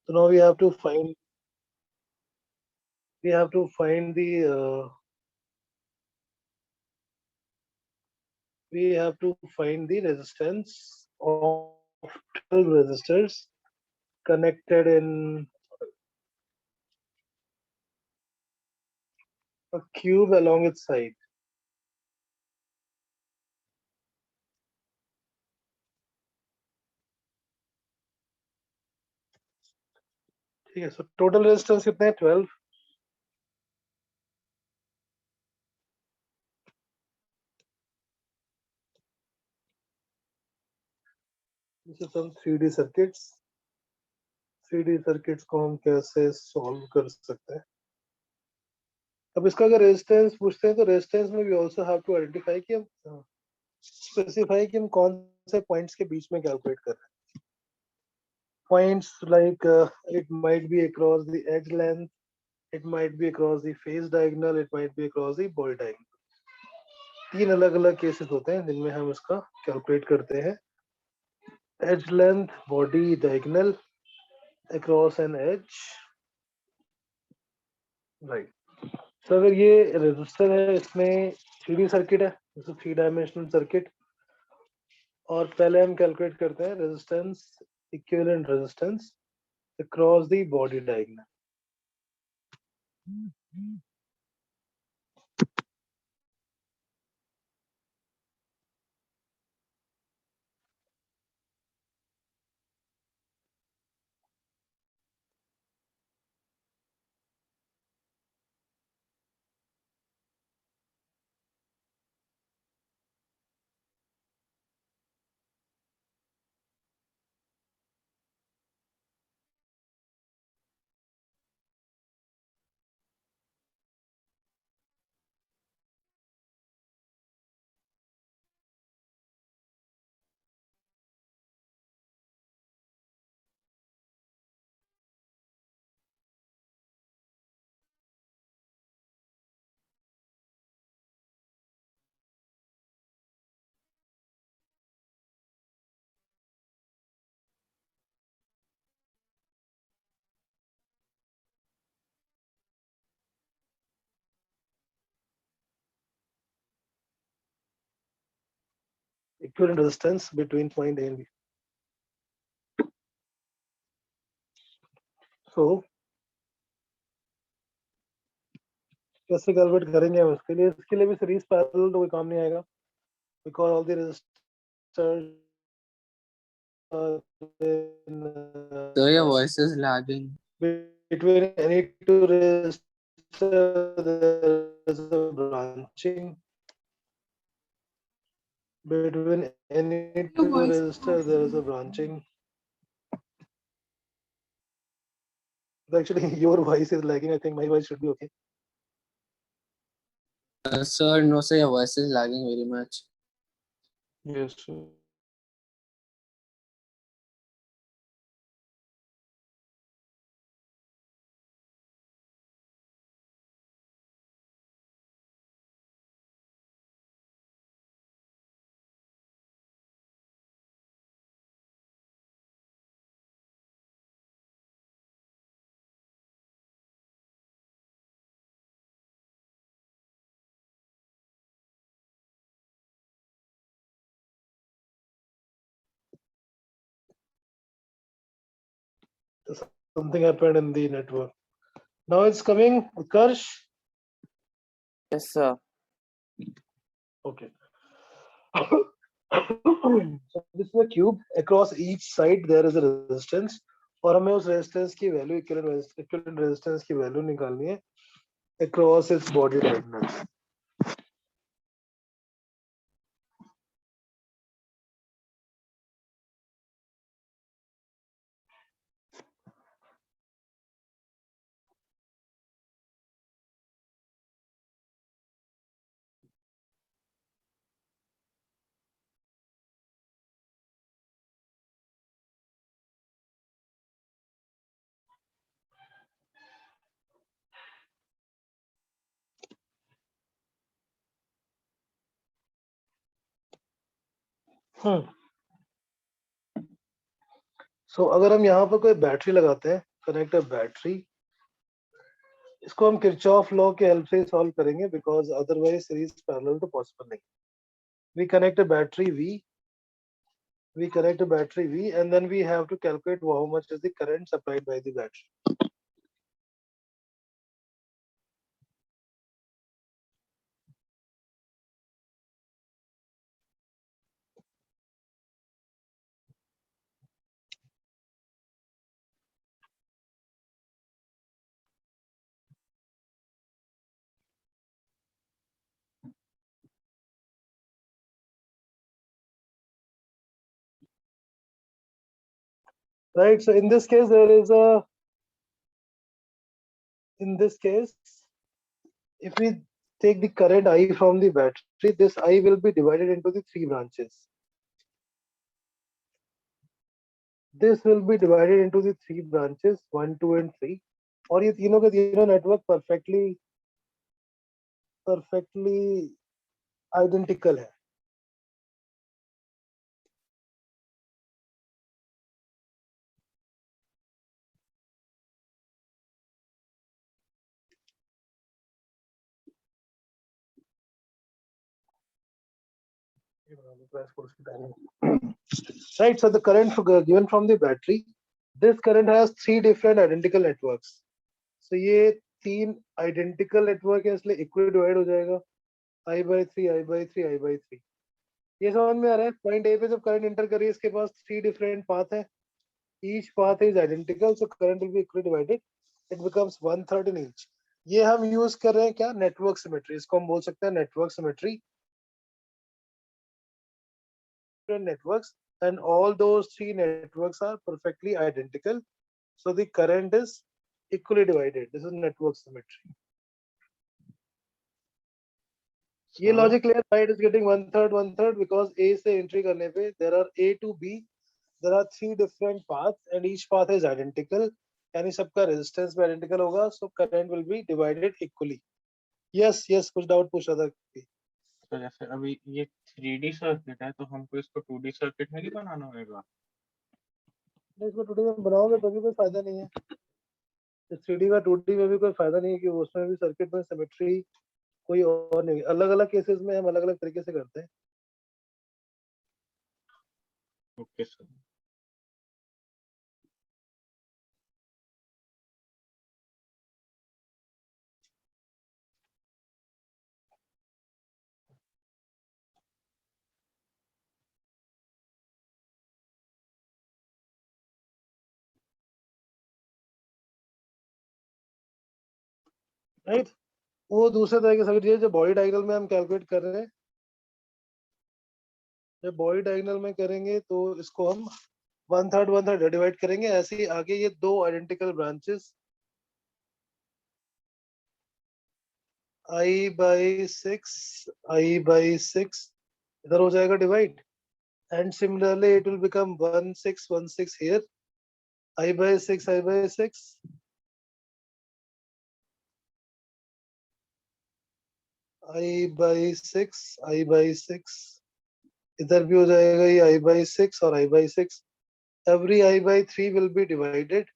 So now we have to find the resistance of 12 resistors connected in a cube along its side. ठीक है, so total resistance कितने हैं? 12. This is some 3D circuits. 3D circuits को हम कैसे solve कर सकते हैं? अब इसका अगर रेजिस्टेंस पूछते हैं तो रेजिस्टेंस में we also have to identify कि हम स्पेसिफाई कि हम कौन से पॉइंट्स के बीच में कैलकुलेट कर रहे हैं. Points like it might be across the edge length, it might be across the phase diagonal, it might be across the ball diagonal. 3 अलग अलग केसेस होते हैं जिनमें हम इसका कैलकुलेट करते हैं. Edge length, body diagonal, across an edge, right. तो अगर ये रेजिस्टर है, इसमें 3D सर्किट है, जैसे 3 डायमेंशनल सर्किट, और पहले हम कैलकुलेट करते हैं resistance, equivalent resistance across the body diagonal. Equivalent resistance between point A and B. So कैसे कैलकुलेट करेंगे हम इसके लिए? इसके लिए भी सीरीज पैरेलल तो कोई काम नहीं आएगा, because all the resistors So your voice is lagging. between any two resistors there is a branching. Between any two resistors there is a branching. Actually, your voice is lagging. I think my voice should be okay. Sir, no, sir, your voice is lagging very much. Yes. Something happened in the network. Now it's coming, Utkarsh. Yes, sir. Okay. So this is a cube. Across each side there is a resistance, और हमें उस resistance की value, equivalent resistance की value निकालनी है across its body diagonals. So अगर हम यहाँ पर कोई बैटरी लगाते हैं connect a battery. इसको हम किरचॉफ लॉ के हेल्प से सॉल्व करेंगे बिकॉज अदरवाइज सीरीज पैरेलल तो पॉसिबल नहीं. We connect a battery V and then we have to calculate how much is the current supplied by the battery. Right, so in this case if we take the current I from the battery, this I will be divided into the three branches. This will be divided into the three branches, 1, 2 and 3. और ये तीनों के तीनों network perfectly identical है. Right, so the current given from the battery, this current has three different identical networks. So ये तीन identical network है इसलिए equally divide हो जाएगा. I by 3, I by 3, I by 3. ये समझ में आ रहा है. पॉइंट ए पे जब करंट इंटर करिए इसके पास थ्री डिफरेंट पाथ है. Each path is identical, so current will be equally divided. It becomes 1/3 in each. ये हम यूज कर रहे हैं क्या? Network symmetry. इसको हम बोल सकते हैं network symmetry. Networks and all those three networks are perfectly identical, so the current is equally divided. This is network symmetry. ये logic clear? Right, is getting 1/3 because A से entry करने पे there are A to B, there are three different paths and each path is identical. यानी सबका resistance भी identical होगा, so current will be divided equally. Yes, कुछ doubt पूछा था. तो जैसे अभी ये 3D सर्किट है तो हमको इसको 2D सर्किट में ही बनाना होगा. इसको 2D में बनाओगे तो भी कोई फायदा नहीं है. 3D का 2D में भी कोई फायदा नहीं है कि उसमें भी सर्किट में सिमेट्री कोई और नहीं. अलग अलग केसेस में हम अलग अलग तरीके से करते हैं. Okay sir. राइट, वो दूसरे तरह के सर्किट जो बॉडी डायगोनल में हम कैलकुलेट कर रहे हैं. जब बॉडी डायगोनल में करेंगे तो इसको हम 1/3 डिवाइड करेंगे. ऐसे ही आगे ये दो आइडेंटिकल ब्रांचेस I by 6 इधर हो जाएगा divide. And similarly it will become 1 6 1 6 here. I by 6 I by 6. I by 6 इधर भी हो जाएगा ये I by 6 और I by 6. Every I by 3 will be divided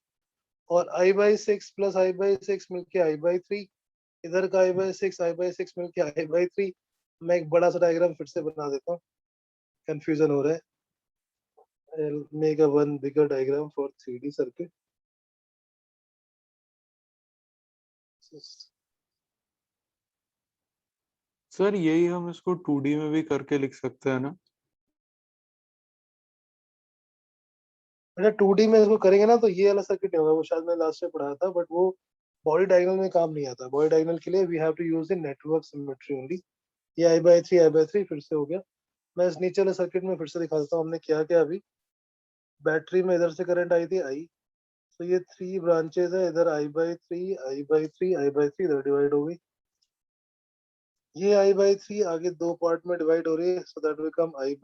और I by 6 plus I by 6 मिलके I by 3. इधर का I by 6 मिलके I by 3. मैं एक बड़ा सा डायग्राम फिर से बना देता हूँ, कंफ्यूजन हो रहा है. I'll make a one bigger diagram for 3D circuit. Sir यही हम इसको 2D में भी करके लिख सकते हैं ना? अच्छा 2D में इसको करेंगे ना तो ये वाला सर्किट नहीं होगा. वो शायद मैंने लास्ट में पढ़ाया था, बट वो बॉडी डायगोनल में काम नहीं आता. बॉडी डायगोनल के लिए we have to use the network symmetry only. ये I by 3 फिर से हो गया. मैं इस नीचे वाले सर्किट में फिर से दिखा देता हूँ हमने क्या क्या. अभी बैटरी में इधर से करंट आई थी I, तो ये थ्री ब्रांचेस है. इधर I by 3 इधर डिवाइड हो गई. ये I by 3 आगे दो पार्ट में डिवाइड हो रही है, so that become I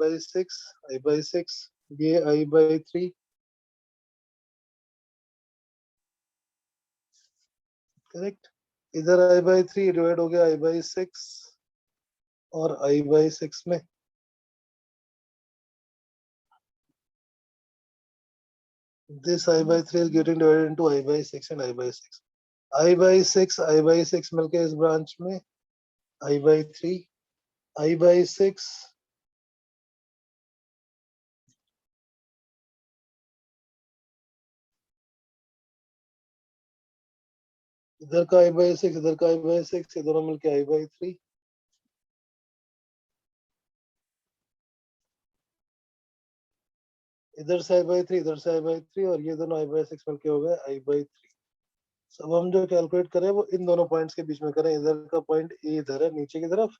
by 6. ये I by 3. करेक्ट. इधर I by 3 डिवाइड हो गया I by 6 और I by 6 में. This I by 3 is getting divided into I by 6 and I by 6. I by 6 मिलके इस ब्रांच में I by 3, I by 6 इधर का I by 6, इधर का I by 6, ये दोनों मिलके I by 3. इधर से I by 3, इधर से I by 3 और ये दोनों I by 6 मिलके हो गए I by 3. अब हम जो कैलकुलेट करें वो इन दोनों पॉइंट्स के बीच में करें. इधर का पॉइंट ए इधर है नीचे की तरफ,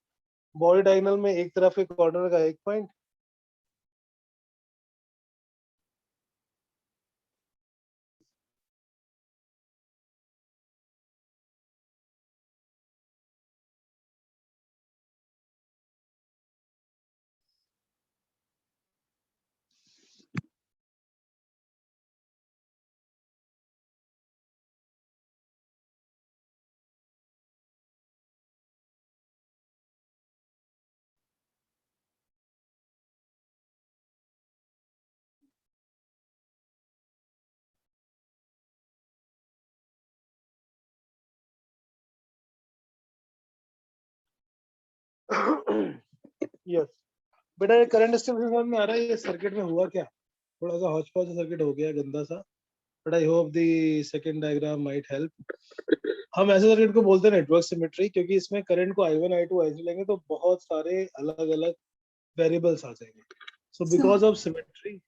बॉडी डायगोनल में एक तरफ के कॉर्नर का एक पॉइंट, यस बेटा ये करंट डिस्ट्रीब्यूशन समझ में आ रहा है. ये सर्किट में हुआ क्या, थोड़ा सा हॉच पॉच सर्किट हो गया गंदा सा, but I hope the second diagram might help. हम ऐसे सर्किट को बोलते हैं नेटवर्क सिमेट्री, क्योंकि इसमें करंट को I1 I2 I3 लेंगे तो बहुत सारे अलग अलग वेरिएबल्स आ जाएंगे. So because of symmetry,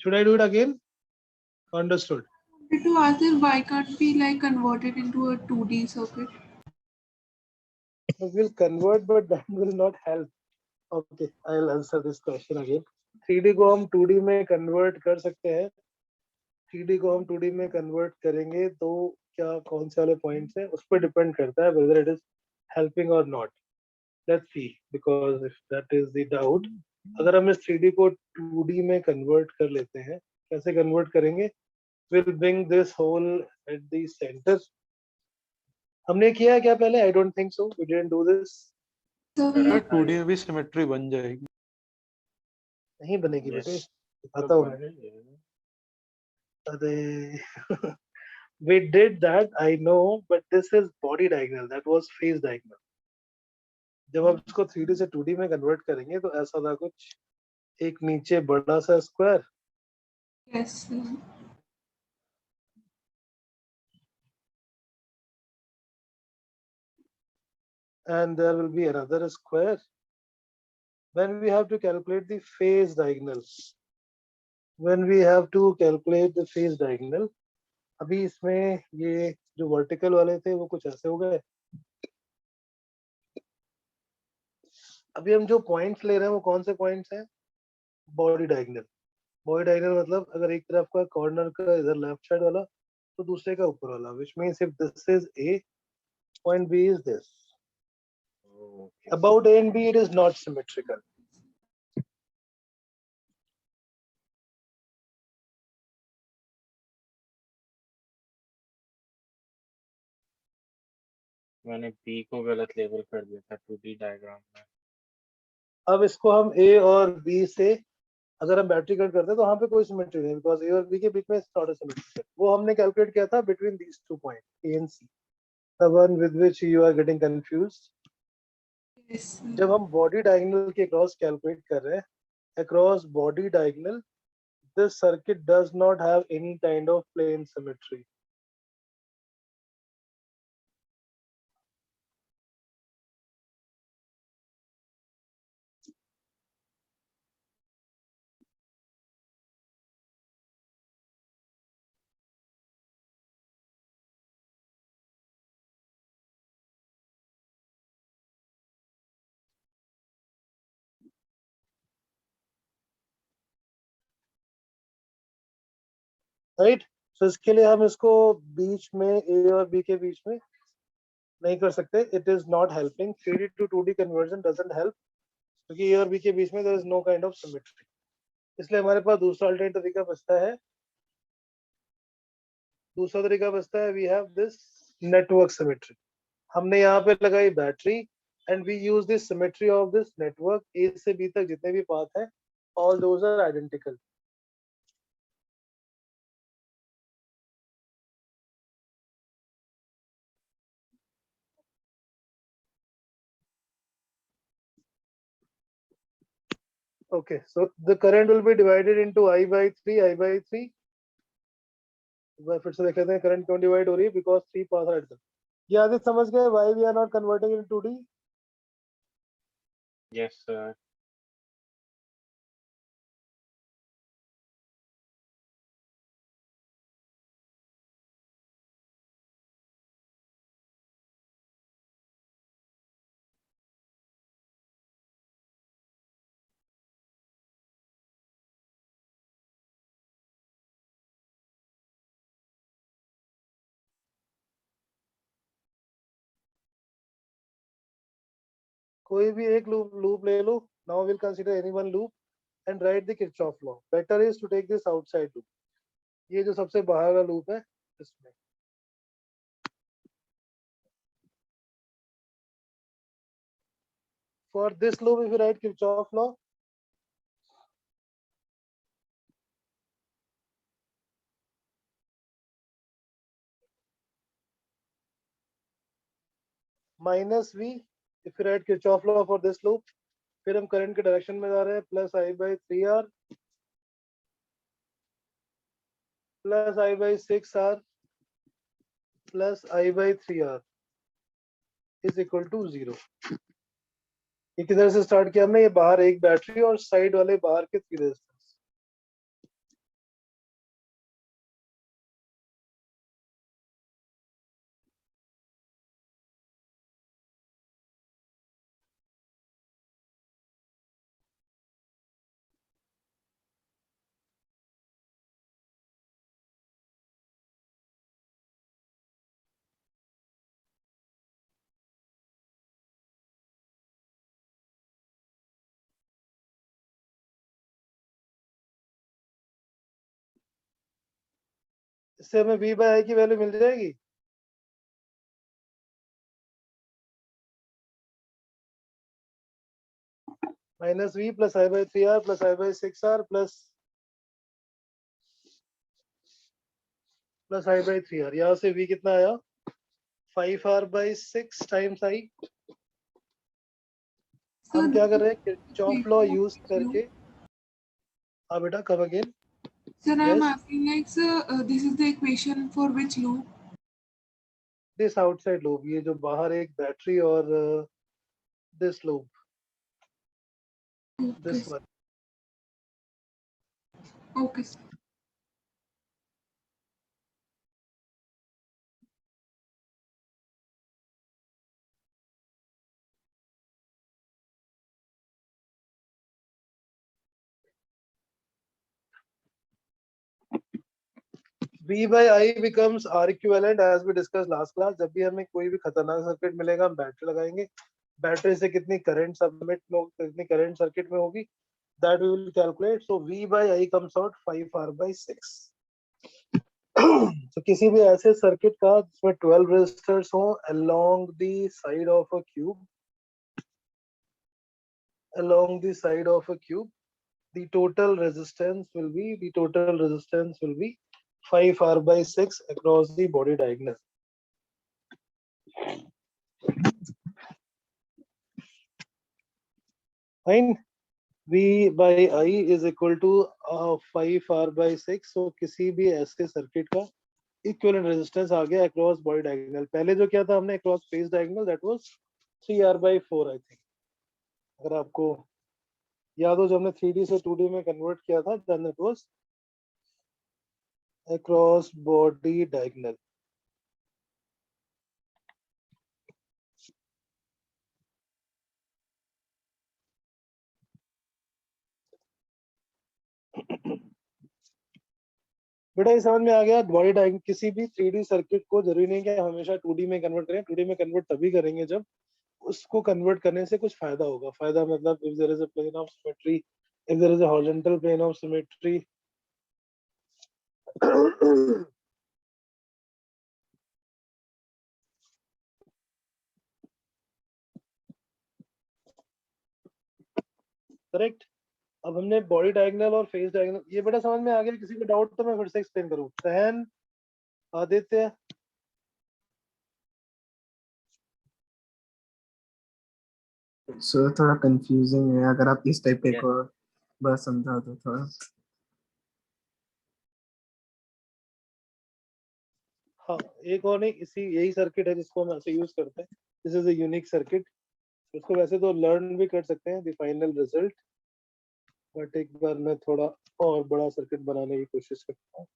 should I do it again? Understood. To ask if why can't be like converted into a 2D circuit? Will convert, but that will not help. Okay, I'll answer this question again. 3D को हम 2D में convert कर सकते हैं. 3D को हम 2D में convert करेंगे तो क्या कौन से वाले points हैं उस पर depend करता है whether it is helping or not. Let's see, because if that is the doubt, अगर हम इस 3D को 2D में convert कर लेते हैं, कैसे convert करेंगे? We'll bring this hole at the center. हमने किया है क्या पहले? I don't think so. We didn't do this. So we यार 2D में भी सिमेट्री बन जाएगी. नहीं बनेगी Yes. बेटे, दिखाता हूँ. अरे we did that, I know, but this is body diagonal. That was phase diagonal. जब हम इसको 3D से 2D में कन्वर्ट करेंगे तो ऐसा था कुछ, एक नीचे बड़ा सा square, yes. and there will be another square. When we have to calculate the phase diagonal, अभी इसमें ये जो वर्टिकल वाले थे वो कुछ ऐसे हो गए. अभी हम जो पॉइंट्स ले रहे हैं वो कौन से पॉइंट्स हैं? Body diagonal. बॉडी डायगोनल मतलब अगर एक तरफ का कॉर्नर का इधर लेफ्ट साइड वाला तो दूसरे का ऊपर वाला, which means if this is A, point B is this. About A and B it is not symmetrical. मैंने B को गलत लेबल कर दिया था 2D डायग्राम में. अब इसको हम A और B से अगर हम बैटरी कट करते हैं तो वहाँ पे कोई सिमेट्री नहीं, बिकॉज A और B के बीच में नॉट अ सिमेट्री. वो हमने कैलकुलेट किया था between these two point A and C, the one with which you are getting confused. Yes. जब हम बॉडी डायगोनल के क्रॉस कैलकुलेट कर रहे हैं, across body diagonal, this circuit does not have any kind of plane symmetry. Right. तो इसके लिए हम इसको बीच में A और B के बीच में नहीं कर सकते. It is not helping. 3D to 2D conversion doesn't help, क्योंकि A और B के बीच में there is no kind of symmetry. इसलिए हमारे पास दूसरा अल्टरनेटिव तरीका बचता है. We have this network symmetry. हमने यहाँ पे लगाई battery and we use this symmetry of this network. A से B तक जितने भी पाथ हैं, all those are identical. Okay, so the current will be divided into I by 3, I by 3. एक बार फिर से देख लेते हैं करंट क्यों डिवाइड हो रही है, बिकॉज 3 पास आउट तक। ये आदित्य समझ गए why we are not converting into 2D? Yes, sir. कोई भी एक लूप ले लो. Now we'll consider any one loop and write the Kirchhoff law. Better is to take this outside loop. ये जो सबसे बाहर का लूप है इसमें. For this loop, if you write Kirchhoff law, minus V, if you write Kirchhoff law for this loop, फिर हम current के डायरेक्शन में जा रहे हैं, plus I by 3R plus I by 6R plus I by 3R is equal to 0. ये किधर से स्टार्ट किया हमने? ये बाहर एक बैटरी और साइड वाले बाहर के 3 रेजिस्टेंस. इससे हमें V by I की वैल्यू मिल जाएगी. Minus V plus I by 3R plus I by 6R plus I by 3R. यहाँ से V कितना आया? 5R by 6 times I. हम क्या कर रहे हैं? किरचॉफ लॉ यूज करके. हाँ बेटा, come again. Sir, I'm Yes. asking like, sir, this is the equation for which loop? This outside loop, ये जो बाहर एक बैटरी और this loop, Okay, this sir. One. Okay, sir. V by I becomes R equivalent as we discussed last class. जब भी हमें कोई भी खतरनाक सर्किट मिलेगा, हम बैटरी लगाएंगे. बैटरी से कितनी करंट सबमिट में होगी, कितनी करंट सर्किट में होगी, that we will calculate. So V by I comes out 5R by 6. तो किसी भी ऐसे सर्किट का जिसमें 12 रेजिस्टर्स हो along the side of a cube, the total resistance will be 5R by 6 across the body diagonal. Fine. V by I is equal to 5R by 6. So किसी भी ऐसे सर्किट का इक्विवेलेंट रेजिस्टेंस आ गया across body diagonal. पहले जो किया था हमने across face diagonal, that was 3R by 4 I think. अगर आपको याद हो, जब हमने 3D से 2D में कन्वर्ट किया था, then it was across body diagonal. बेटा ये समझ में आ गया? बॉडी डायगोनल किसी भी 3D सर्किट को जरूरी नहीं कि हमेशा 2D में कन्वर्ट करें. 2D में कन्वर्ट तभी करेंगे जब उसको कन्वर्ट करने से कुछ फायदा होगा. फायदा मतलब if there is a plane of symmetry, if there is a horizontal plane of symmetry. Correct. अब हमने बॉडी डायगोनल और फेस डायगोनल, ये बेटा समझ में आ गया? किसी को डाउट तो मैं फिर से एक्सप्लेन करूं. सहन, आदित्य, सर थोड़ा कंफ्यूजिंग है, अगर आप इस टाइप का एक और बस समझा दो थोड़ा। हाँ, एक और नहीं, इसी यही सर्किट है जिसको हम ऐसे यूज करते हैं। This is a unique circuit. इसको वैसे तो लर्न भी कर सकते हैं द फाइनल रिजल्ट, बट एक बार मैं थोड़ा और बड़ा सर्किट बनाने की कोशिश करता हूँ।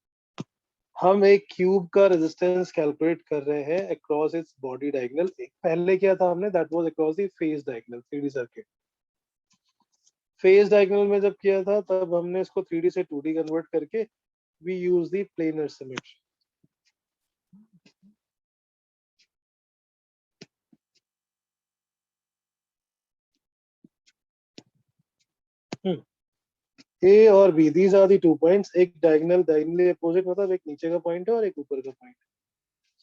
हम एक क्यूब का रेजिस्टेंस कैलकुलेट कर रहे हैं अक्रॉस इट्स बॉडी डायगोनल। पहले क्या था हमने, that was across the phase diagonal 3D circuit. Phase diagonal में जब किया था तब हमने इसको 3D से 2D कन्वर्ट करके we use the planar symmetry. A और B, these are the 2 points. एक डायगोनली अपोजिट, मतलब एक नीचे का पॉइंट है और एक ऊपर का point.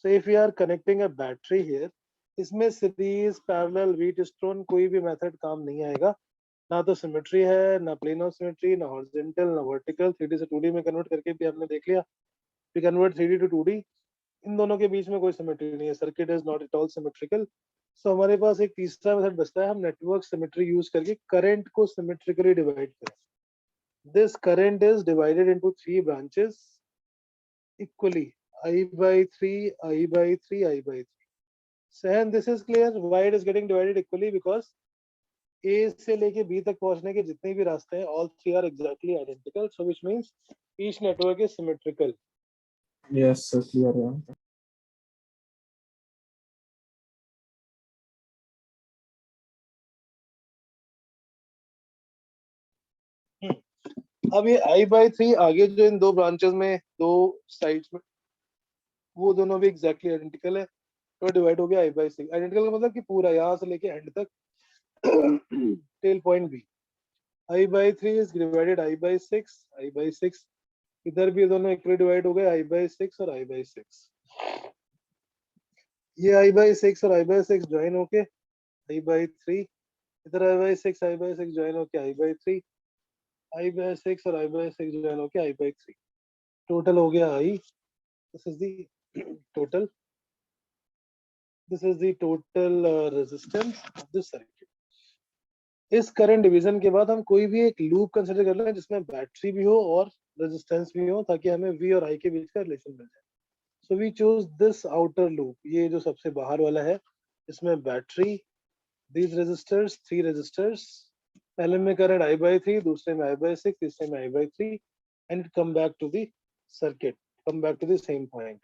So if you are connecting a battery here, इसमें सीरीज पैरेलल व्हीटस्टोन कोई भी मेथड काम नहीं आएगा। ना तो सिमेट्री है, ना प्लेन ऑफ सिमेट्री, ना हॉरिजॉन्टल, ना वर्टिकल। 3D से 2D में कन्वर्ट करके भी हमने देख लिया। We convert 3D to 2D, इन दोनों के बीच में कोई सिमेट्री नहीं है। Circuit is not at all symmetrical. So हमारे पास एक तीसरा मेथड बचता है, हम नेटवर्क सिमेट्री यूज करके करंट को सिमेट्रिकली डिवाइड करें। This current is divided into 3 branches equally, I by 3, I by 3, I by 3. So and this is clear why it is getting divided equally, because A से लेके B तक पहुंचने के जितने भी रास्ते हैं, all 3 are exactly identical, so which means each network is symmetrical. Yes sir clear है। अब ये I by 3 आगे जो इन दो ब्रांचेस में, दो साइड्स में, वो दोनों भी exactly identical है, तो डिवाइड हो गया I by 6। आइडेंटिकल का मतलब कि पूरा यहाँ से लेके एंड तक टेल पॉइंट भी। I by 3 is divided I by 6, I by 6। इधर भी दोनों इक्वली डिवाइड हो गए, I by 6 और I by 6। ये I by 6 और I by 6 ज्वाइन होके I by 3, इधर I by 6, I by 6 join होके I by 3, I by 6 और I by 6 ज्वाइन होके I by 3। टोटल हो गया I। This is the total, this is the total resistance of this circuit. इस current division के बाद हम कोई भी एक लूप कंसीडर कर लें जिसमें बैटरी भी हो और रेजिस्टेंस भी हो, ताकि हमें V और I के बीच का रिलेशन मिल जाए। So we choose this outer loop, ये जो सबसे बाहर वाला है, इसमें बैटरी, दीज रेजिस्टर्स, 3 रेजिस्टर्स, पहले में करंट I by 3, दूसरे में I by 6, तीसरे में I by 3, and come back to the circuit, come back to the same point.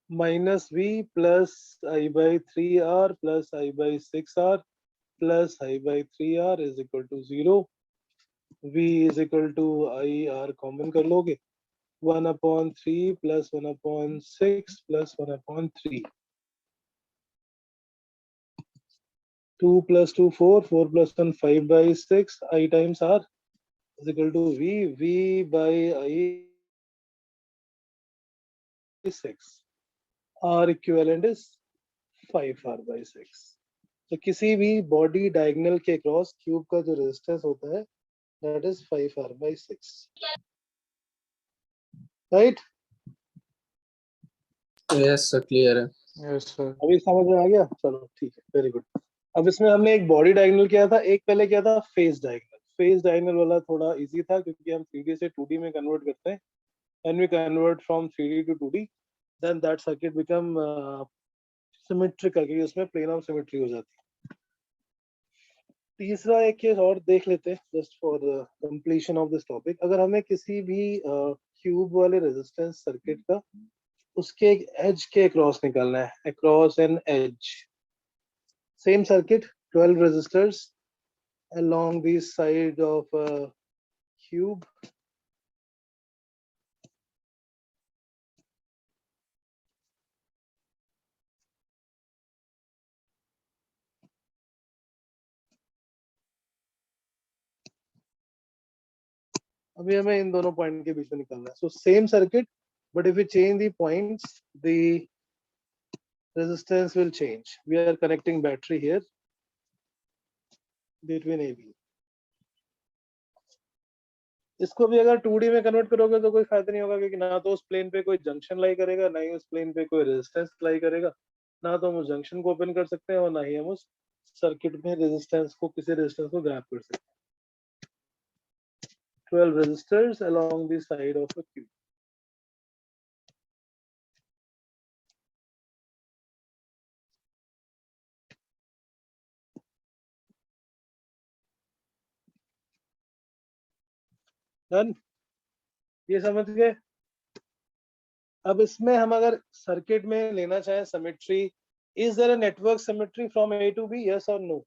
Minus V plus I by 3R plus I by 6R plus I by 3R is equal to 0. V is equal to IR common कर लोगे, 1/3 plus 1/6 plus 1/3। 2 plus 2 4, 4 plus 1 5 by 6, I times R is equal to V, V by I 6, R equivalent is 5R by 6। तो किसी भी body diagonal के cross cube का जो resistance होता है, that is 5R by 6, right? Yes sir clear है। Yes sir. अभी समझ में आ गया, चलो ठीक है, वेरी गुड। अब इसमें हमने एक बॉडी डायगोनल किया था, एक पहले किया था फेस डायगोनल। फेस डायगोनल वाला थोड़ा इजी था क्योंकि हम 3D से 2D में कन्वर्ट करते हैं। When we convert from 3D to 2D, then that circuit become symmetrical, क्योंकि उसमें प्लेन ऑफ सिमेट्री हो जाती है। तीसरा एक केस और देख लेते हैं just for completion of this topic. अगर हमें किसी भी क्यूब वाले रेजिस्टेंस सर्किट का उसके एक एज के अक्रॉस निकालना है, across an edge. Same circuit, 12 resistors along the side of a cube, अभी हमें इन दोनों पॉइंट के बीच में निकालना है। So same circuit, but if we change the points, the resistance will change. We are connecting battery here between AB. इसको भी अगर 2D में कन्वर्ट करोगे तो कोई फायदा नहीं होगा, क्योंकि ना तो उस प्लेन पे कोई जंक्शन लाई करेगा, ना ही उस प्लेन पे कोई रेजिस्टेंस लाई करेगा। ना तो हम उस जंक्शन को ओपन कर सकते हैं और ना ही हम उस सर्किट में रेजिस्टेंस को, किसी रेजिस्टेंस को ग्रैब कर सकते हैं। 12 resistors along the side of a cube. Done, ये समझ गए। अब इसमें हम अगर सर्किट में लेना चाहें symmetry, is there a network symmetry from A to B, yes और नो?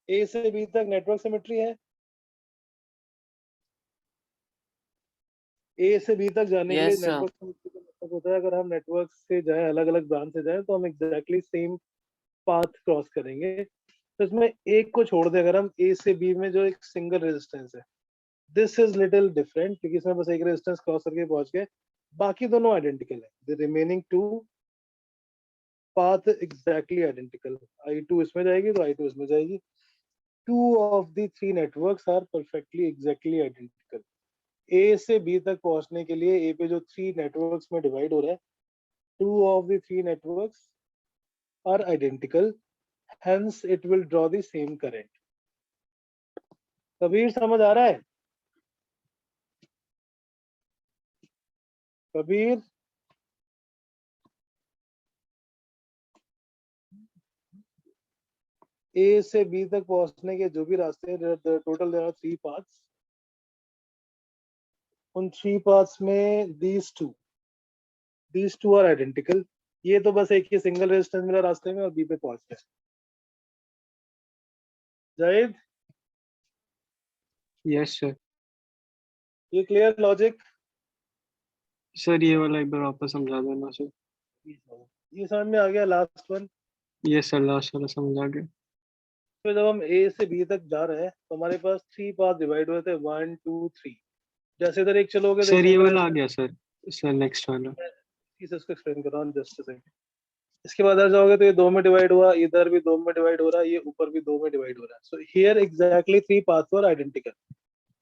ए से बी तक नेटवर्क सिमेट्री है? ए से बी तक जाने के लिए Yes, sir. नेटवर्क सिमेट्री का मतलब होता है अगर हम नेटवर्क से जाएं, अलग अलग ब्रांच से जाएं, तो हम एग्जैक्टली सेम पाथ क्रॉस करेंगे। तो इसमें एक को छोड़ दें, अगर हम ए से बी में जो एक सिंगल रेजिस्टेंस है, दिस इज लिटिल डिफरेंट, क्योंकि इसमें बस एक रेजिस्टेंस क्रॉस करके पहुंच गए, बाकी दोनों आइडेंटिकल है। The remaining two path exactly identical. I2 इसमें जाएगी तो I2 इसमें जाएगी। Two of the three networks are perfectly exactly identical. A से बी तक पहुंचने के लिए ए पे जो थ्री नेटवर्क्स में डिवाइड हो रहा है, two of the three networks are identical, hence it will draw the same current. Kabir समझ आ रहा है? कबीर, ए से बी तक पहुंचने के जो भी रास्ते हैं, टोटल देयर आर 3 पाथ्स। उन 3 पाथ्स में these two आर आइडेंटिकल। ये तो बस एक ही सिंगल रेजिस्टेंस मिला रास्ते में और बी पे पहुंच गए। Zahid, yes sir. ये क्लियर लॉजिक? सर ये वाला एक बार वापस समझा देना सर। ये समझ में आ गया last one? Yes sir, last वाला समझ आ गया। तो जब हम ए से बी तक जा रहे हैं तो हमारे पास 3 पाथ डिवाइड हुए थे, 1 2 3। जैसे इधर एक चलोगे तो सर ये वाला आ गया सर। सर नेक्स्ट वाला। इसको एक्सप्लेन कर रहा हूँ जस्ट सेकंड। इसके बाद इधर जाओगे तो ये 2 में डिवाइड हुआ, इधर भी 2 में डिवाइड हो रहा है, ये ऊपर भी 2 में डिवाइड हो रहा है। So here exactly 3 paths were identical.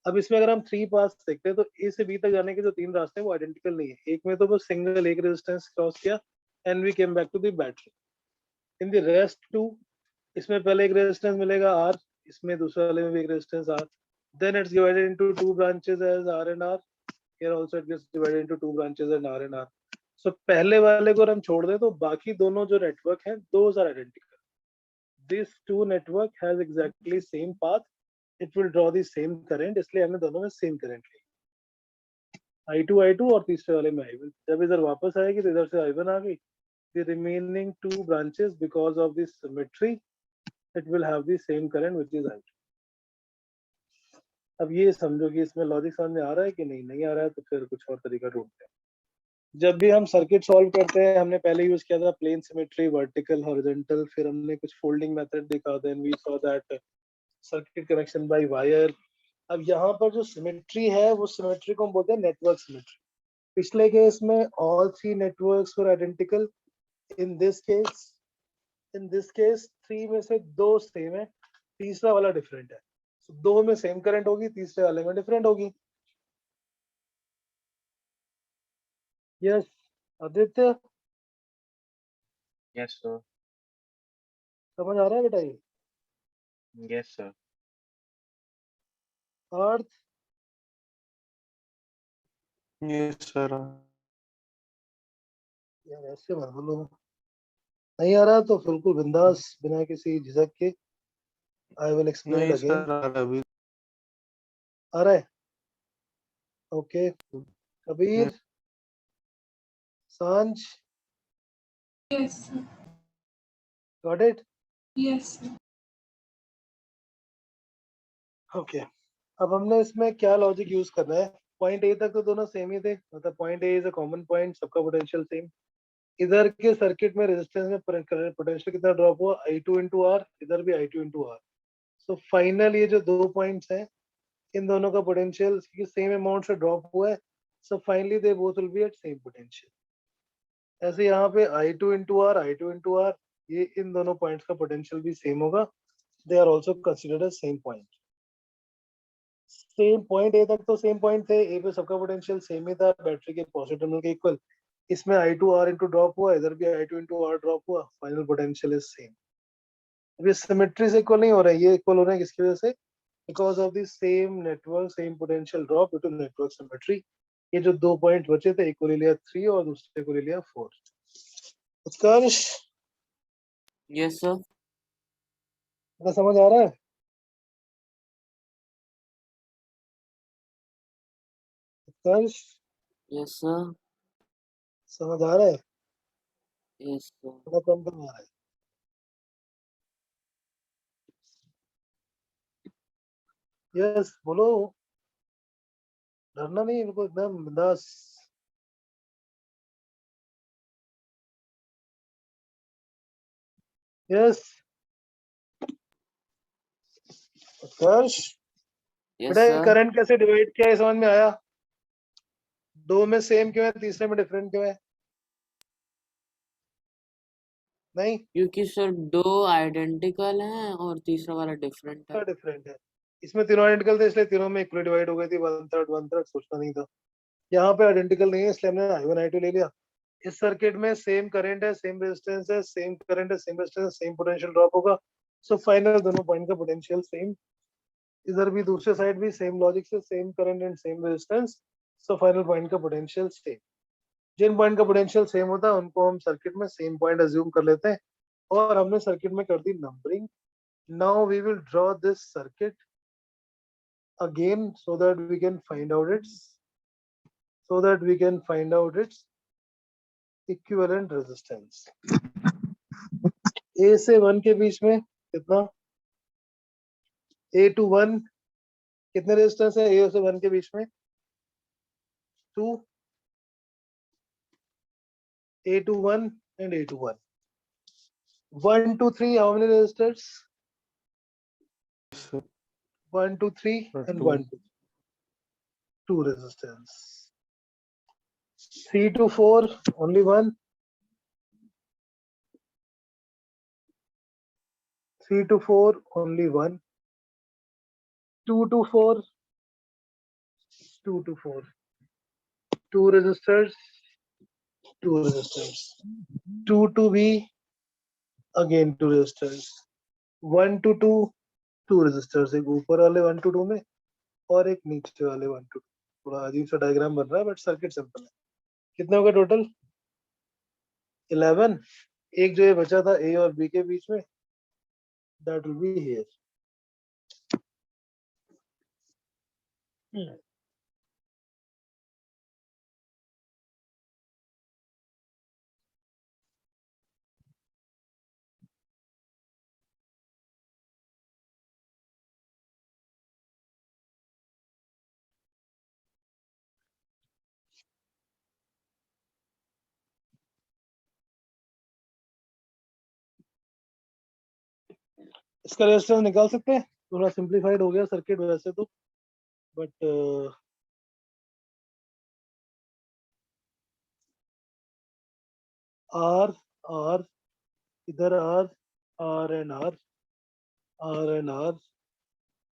अब इसमें अगर हम 3 पाथ्स देखते हैं तो ए से बी तक जाने के जो 3 रास्ते हैं वो आइडेंटिकल नहीं है। एक में तो बस सिंगल एक रेजिस्टेंस क्रॉस किया and we came back to the battery. In the rest 2, इसमें पहले एक रेजिस्टेंस मिलेगा R, इसमें दूसरे वाले में भी एक resistance R, then it's divided into 2 branches as R and R. Here also it gets divided into 2 branches and R and R. So पहले वाले को हम छोड़ दें तो बाकी दोनों जो नेटवर्क हैं, those are identical. This two network has exactly same path. It will draw the same current, इसलिए हमने दोनों में same current ली। I2 और तीसरे वाले में I1। जब इधर वापस आएगी तो इधर से I1 आ गई। The remaining 2 branches, because of this symmetry, it will have the same current which is I2. अब ये समझो कि इसमें लॉजिक समझ में आ रहा है कि नहीं आ रहा है, तो फिर कुछ और तरीका ढूंढते हैं। जब भी हम सर्किट सॉल्व करते हैं, हमने पहले यूज किया था प्लेन सिमेट्री, वर्टिकल, हॉरिजॉन्टल, फिर हमने कुछ फोल्डिंग मेथड देखा, then we saw that circuit connection by wire. अब यहाँ पर जो सिमेट्री है वो सिमेट्री को हम बोलते हैं नेटवर्क सिमेट्री। पिछले केस में all 3 networks were identical. In this case 3 में से 2 सेम है, तीसरा वाला डिफरेंट है। So, 2 में सेम करंट होगी, तीसरे वाले में डिफरेंट होगी। Yes Aditya, yes sir. समझ आ रहा है बेटा? ये यस सर। अर्थ, यस सर। यार ऐसे मत बोलो, नहीं आ रहा तो बिल्कुल बिंदास, बिना किसी झिझक के। आई विल एक्सप्लेन नहीं अगेन। सर, अभी आ रहा है? ओके। कबीर, सांझ, Yes, sir. Got it? Yes, sir. Okay. अब हमने इसमें क्या लॉजिक यूज करना है? पॉइंट ए तक तो दोनों सेम ही थे, मतलब point A is a common point, सबका पोटेंशियल सेम। इधर के सर्किट में रेजिस्टेंस में पोटेंशियल कितना ड्रॉप हुआ? I2 into R, इधर भी I2 into R। So final ये जो 2 पॉइंट्स हैं, इन दोनों का पोटेंशियल सेम अमाउंट से ड्रॉप हुआ है। So finally they both will be at same potential. ऐसे यहाँ पे I2 into R, ये इन दोनों पॉइंट्स का पोटेंशियल भी सेम होगा। They are also considered as same point. Same point A तक तो सेम पॉइंट थे, ए पे सबका पोटेंशियल सेम ही था, बैटरी के पॉजिटिव टर्मिनल के इक्वल। इसमें I2 R into ड्रॉप हुआ, इधर भी I2 into R ड्रॉप हुआ, फाइनल पोटेंशियल इज सेम। अब ये सिमेट्री से इक्वल नहीं हो रहा है, ये इक्वल हो रहे हैं किसकी वजह से? because of the same network, same potential drop due to network symmetry. ये जो 2 पॉइंट बचे थे, एक को ले लिया 3 और दूसरे को ले लिया 4. उत्कर्ष, यस सर. क्या समझ आ रहा है? उत्कर्ष, यस सर. समझ आ रहा है? Yes sir. थोड़ा कम कम आ रहा है. यस, बोलो. डरना नहीं, बिल्कुल एकदम बिंदास. यस. उत्कर्ष, यस बेटा सर. करंट कैसे डिवाइड किया है समझ में आया? 2 में सेम क्यों है, तीसरे में डिफरेंट क्यों है? नहीं, क्योंकि सर 2 आइडेंटिकल हैं और तीसरा वाला डिफरेंट है. डिफरेंट है. इसमें तीनों आइडेंटिकल थे इसलिए तीनों में इक्वली डिवाइड हो गई थी. 1/3 सोचना नहीं था. यहाँ पे आइडेंटिकल नहीं है इसलिए हमने I1 I2 ले लिया. इस सर्किट में सेम करंट है, सेम रेजिस्टेंस है, सेम करंट है, same resistance, same potential drop होगा. सो फाइनल दोनों पॉइंट का पोटेंशियल सेम. इधर भी दूसरे साइड भी सेम लॉजिक से same current and same resistance. So final point का पोटेंशियल सेम. जिन पॉइंट का पोटेंशियल सेम होता है उनको हम सर्किट में सेम पॉइंट अज्यूम कर लेते हैं और हमने सर्किट में कर दी numbering. Now we will draw this circuit again so that we can find out its equivalent resistance. A से 1 के बीच में कितना? A to 1 कितने रेजिस्टेंस है? A से 1 के बीच में 2. A to 1 and A to 1. 1 to 3 how many resistors? 1 to 3 and 1 to 2 resistors. 3 to 4 only 1. 3 to 4 only 1. 2 to 4 2 to 4. 2 resistors. 2 to B again 2 resistors. 1 to 2 2 resistors. एक ऊपर वाले 1 to 2 में और एक नीचे वाले 1 to 2. थोड़ा अजीब सा डायग्राम बन रहा है बट सर्किट सिंपल है. कितने होगा टोटल? 11. एक जो ये बचा था A और B के बीच में that will be here. इसका रेजिस्टेंस निकाल सकते हैं. थोड़ा सिंप्लीफाइड हो गया सर्किट वैसे तो बट R R इधर R R and R R and R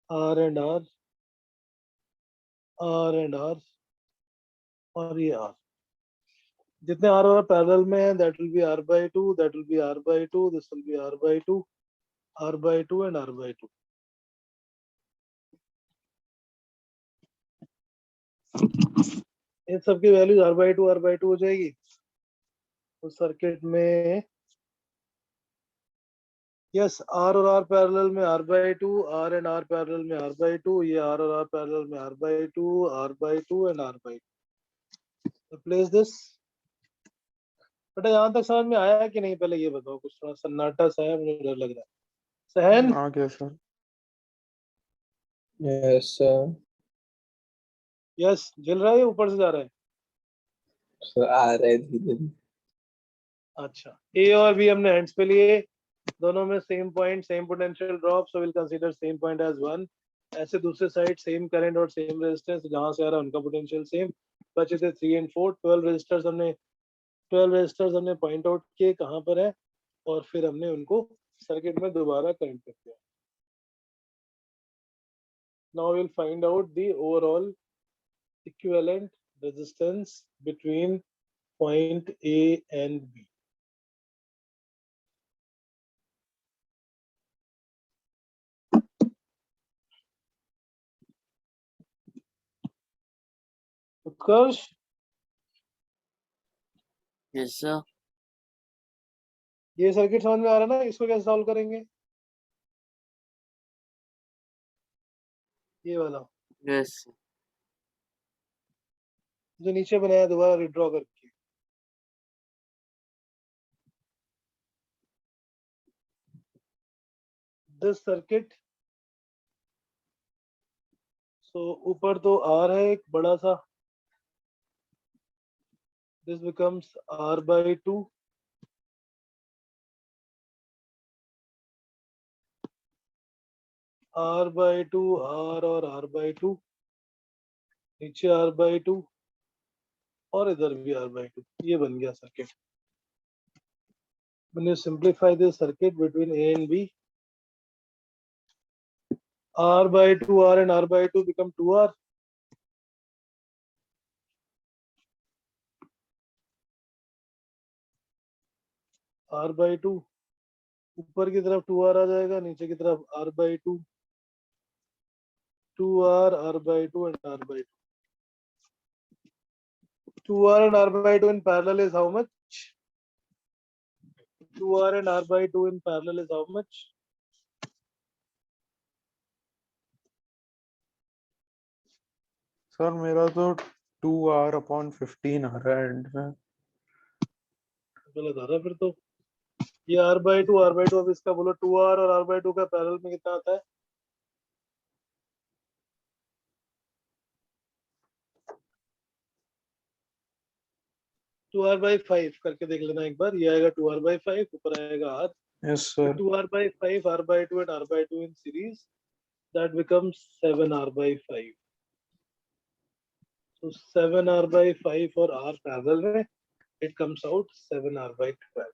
R and R R and R और ये R. जितने R और पैरेलल में है that will be R by 2, that will be R by 2, this will be R by 2, R by 2 and R by 2. इन सबकी values R by 2 हो जाएगी. तो सर्किट में यस R और R पैरेलल में R by 2, R and R parallel में R by 2, ये R और R पैरेलल में R by 2, R by 2 and R by 2. Replace this. बेटा यहाँ तक समझ में आया कि नहीं पहले ये बताओ. कुछ थोड़ा सन्नाटा सा है, मुझे डर लग रहा है. सहन, आ गया सर. Yes sir. यस जल रहा है, ऊपर से जा रहा है. आ रहे धीरे धीरे. अच्छा, A और B हमने हैंड्स पे लिए, दोनों में same point same potential drop, so will consider same point as 1. ऐसे दूसरे साइड सेम करंट और सेम रेजिस्टेंस, जहां से आ रहा है उनका पोटेंशियल सेम. बचे थे 3 and 4. 12 रेजिस्टर्स हमने पॉइंट आउट किए कहां पर है और फिर हमने उनको सर्किट में दोबारा कनेक्ट कर दिया. Now will find out the overall equivalent resistance between point A and B. Utkarsh yes sir. ये सर्किट समझ में आ रहा है ना, इसको कैसे सॉल्व करेंगे? ये वाला यस जो नीचे बनाया दोबारा रिड्रॉ करके। दिस सर्किट, सो ऊपर तो R है एक बड़ा सा, this becomes R/2 R/2 R और R/2, नीचे R/2 और इधर भी R/2। ये बन गया circuit. When you simplify this circuit between A and B, R/2 R and R/2 become 2R. R/2 ऊपर की तरफ 2R आ जाएगा, नीचे की तरफ R/2, 2R R/2 and R/2. 2R and R/2 in parallel is how much? 2R and R/2 in parallel is how much? Sir मेरा तो 2R/15 आ रहा है एंड में। गलत आ रहा है फिर तो। ये R/2 अब इसका बोलो 2R और R/2 का पैरेलल में कितना आता है? टू आर बाई 5 करके देख लेना एक बार। ये आएगा 2R/5, ऊपर आएगा R. Yes sir. 2R/5 R/2 and R/2 in series, that becomes 7R/5. So 7R/5 और R parallel में, it comes out 7R/12.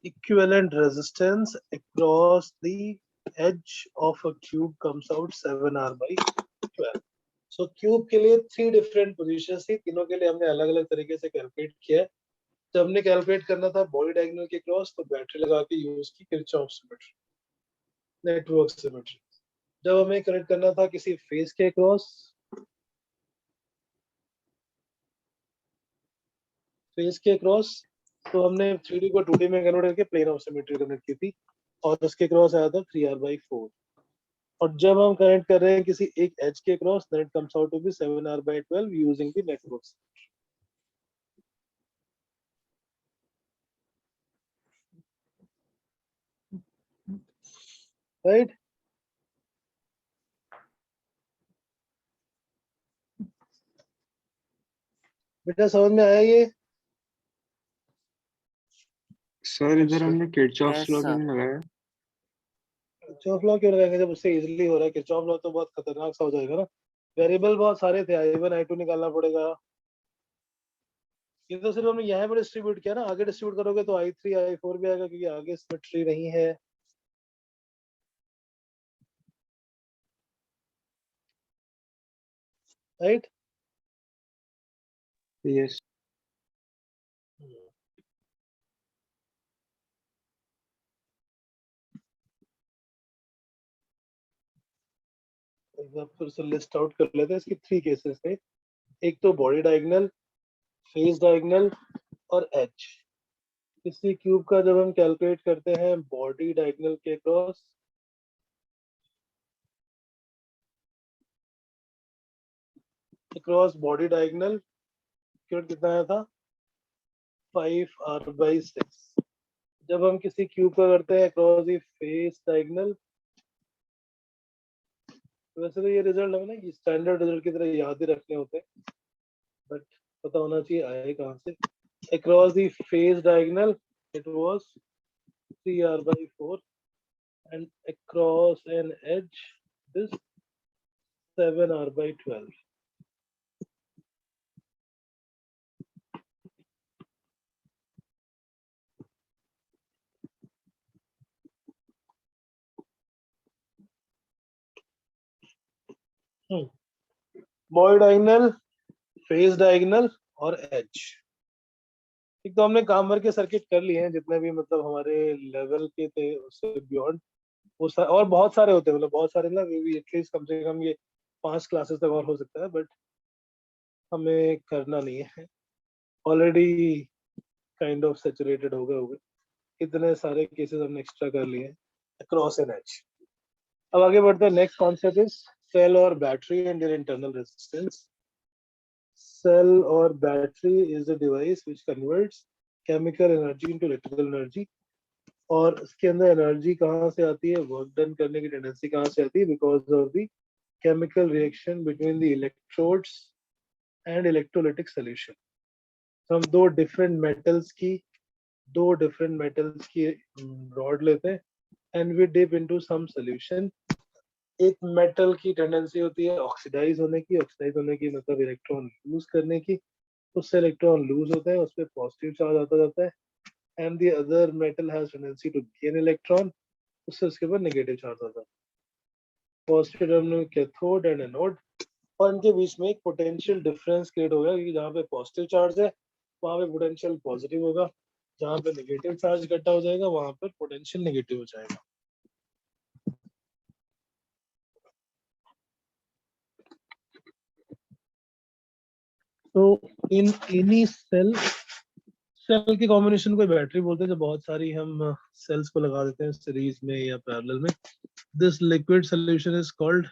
Equivalent resistance across the edge of a cube comes out 7R/12. So cube के लिए 3 different positions थी, तीनों के लिए हमने अलग अलग तरीके से कैलकुलेट किया है। जब हमने कैलकुलेट करना था बॉडी डायगोनल के क्रॉस, तो बैटरी लगा के यूज की किरचॉफ सिमेट्री, नेटवर्क सिमेट्री। जब हमें कनेक्ट करना था किसी फेस के क्रॉस, तो हमने 3D को 2D में कन्वर्ट करके प्लेन ऑफ सिमेट्री कनेक्ट की थी, और उसके क्रॉस आया था 3R/4। और जब हम कनेक्ट कर रहे हैं किसी एक एज के cross, then it comes out to be 7R/12 using the network symmetry. Right? बेटा समझ में आया ये? सर इधर हमने किरचॉफ्स Yes, लॉ sir. क्यों नहीं लगाया? किरचॉफ लॉ क्यों लगाएंगे जब उससे इजीली हो रहा है? किरचॉफ लॉ तो बहुत खतरनाक सा हो जाएगा ना। वेरिएबल बहुत सारे थे, I1 I2 निकालना पड़ेगा। ये तो सिर्फ हमने यहाँ पर डिस्ट्रीब्यूट किया ना, आगे डिस्ट्रीब्यूट करोगे तो I3 I4 भी आएगा, क्योंकि आगे सिमेट्री नहीं है। राइट? यस एक बार फिर से लिस्ट आउट कर लेते हैं। इसकी 3 केसेस थे, एक तो बॉडी डायगोनल, फेस डायगोनल और एज। किसी क्यूब का जब हम कैलकुलेट करते हैं बॉडी डायगोनल के क्रॉस, क्रॉस बॉडी डायगोनल कितना आया था? 5R/6। जब हम किसी क्यूब का करते हैं क्रॉस दी फेस डायगोनल, वैसे तो ये रिजल्ट हमें ना स्टैंडर्ड रिजल्ट की तरह याद ही रखने होते हैं, बट पता होना चाहिए आए कहाँ से। Across the face diagonal, it was 3R/4, and across an edge, this 7R/12. Body diagonal, face diagonal और एज। एक तो हमने काम भर के सर्किट कर लिए हैं जितने भी मतलब हमारे लेवल के थे, उससे बियॉन्ड वो और बहुत सारे होते हैं, मतलब बहुत सारे ना, एटलीस्ट कम से कम ये 5 क्लासेस तक और हो सकता है, बट हमें करना नहीं है, ऑलरेडी काइंड ऑफ सैचुरेटेड हो गए इतने सारे केसेस हमने एक्स्ट्रा कर लिए अक्रॉस एन एच। अब आगे बढ़ते हैं, नेक्स्ट कॉन्सेप्ट इज सेल और battery and their internal resistance. Cell और battery is the device which converts chemical energy into electrical energy. और इसके अंदर एनर्जी कहाँ से आती है, वर्क डन करने की टेंडेंसी कहाँ से आती है, because of the chemical reaction between the electrodes and electrolytic solution. हम दो डिफरेंट मेटल्स की रॉड लेते हैं and we dip into some solution. एक मेटल की टेंडेंसी होती है ऑक्सीडाइज होने की मतलब इलेक्ट्रॉन लूज करने की, उससे इलेक्ट्रॉन लूज होते हैं, उस पर पॉजिटिव चार्ज आता जाता है, and the other metal has tendency to gain electron, उससे उसके ऊपर नेगेटिव चार्ज आता है। Positive terminal cathode and anode, और इनके बीच में एक पोटेंशियल डिफरेंस क्रिएट हो गया, क्योंकि जहाँ पे पॉजिटिव चार्ज है वहाँ पे पोटेंशियल पॉजिटिव होगा, जहाँ पे नेगेटिव चार्ज इकट्ठा हो जाएगा वहाँ पर पोटेंशियल नेगेटिव हो जाएगा। तो इन एनी सेल के कॉम्बिनेशन को बैटरी बोलते हैं, जब बहुत सारी हम सेल्स को लगा देते हैं सीरीज में या पैरेलल में। This liquid solution is called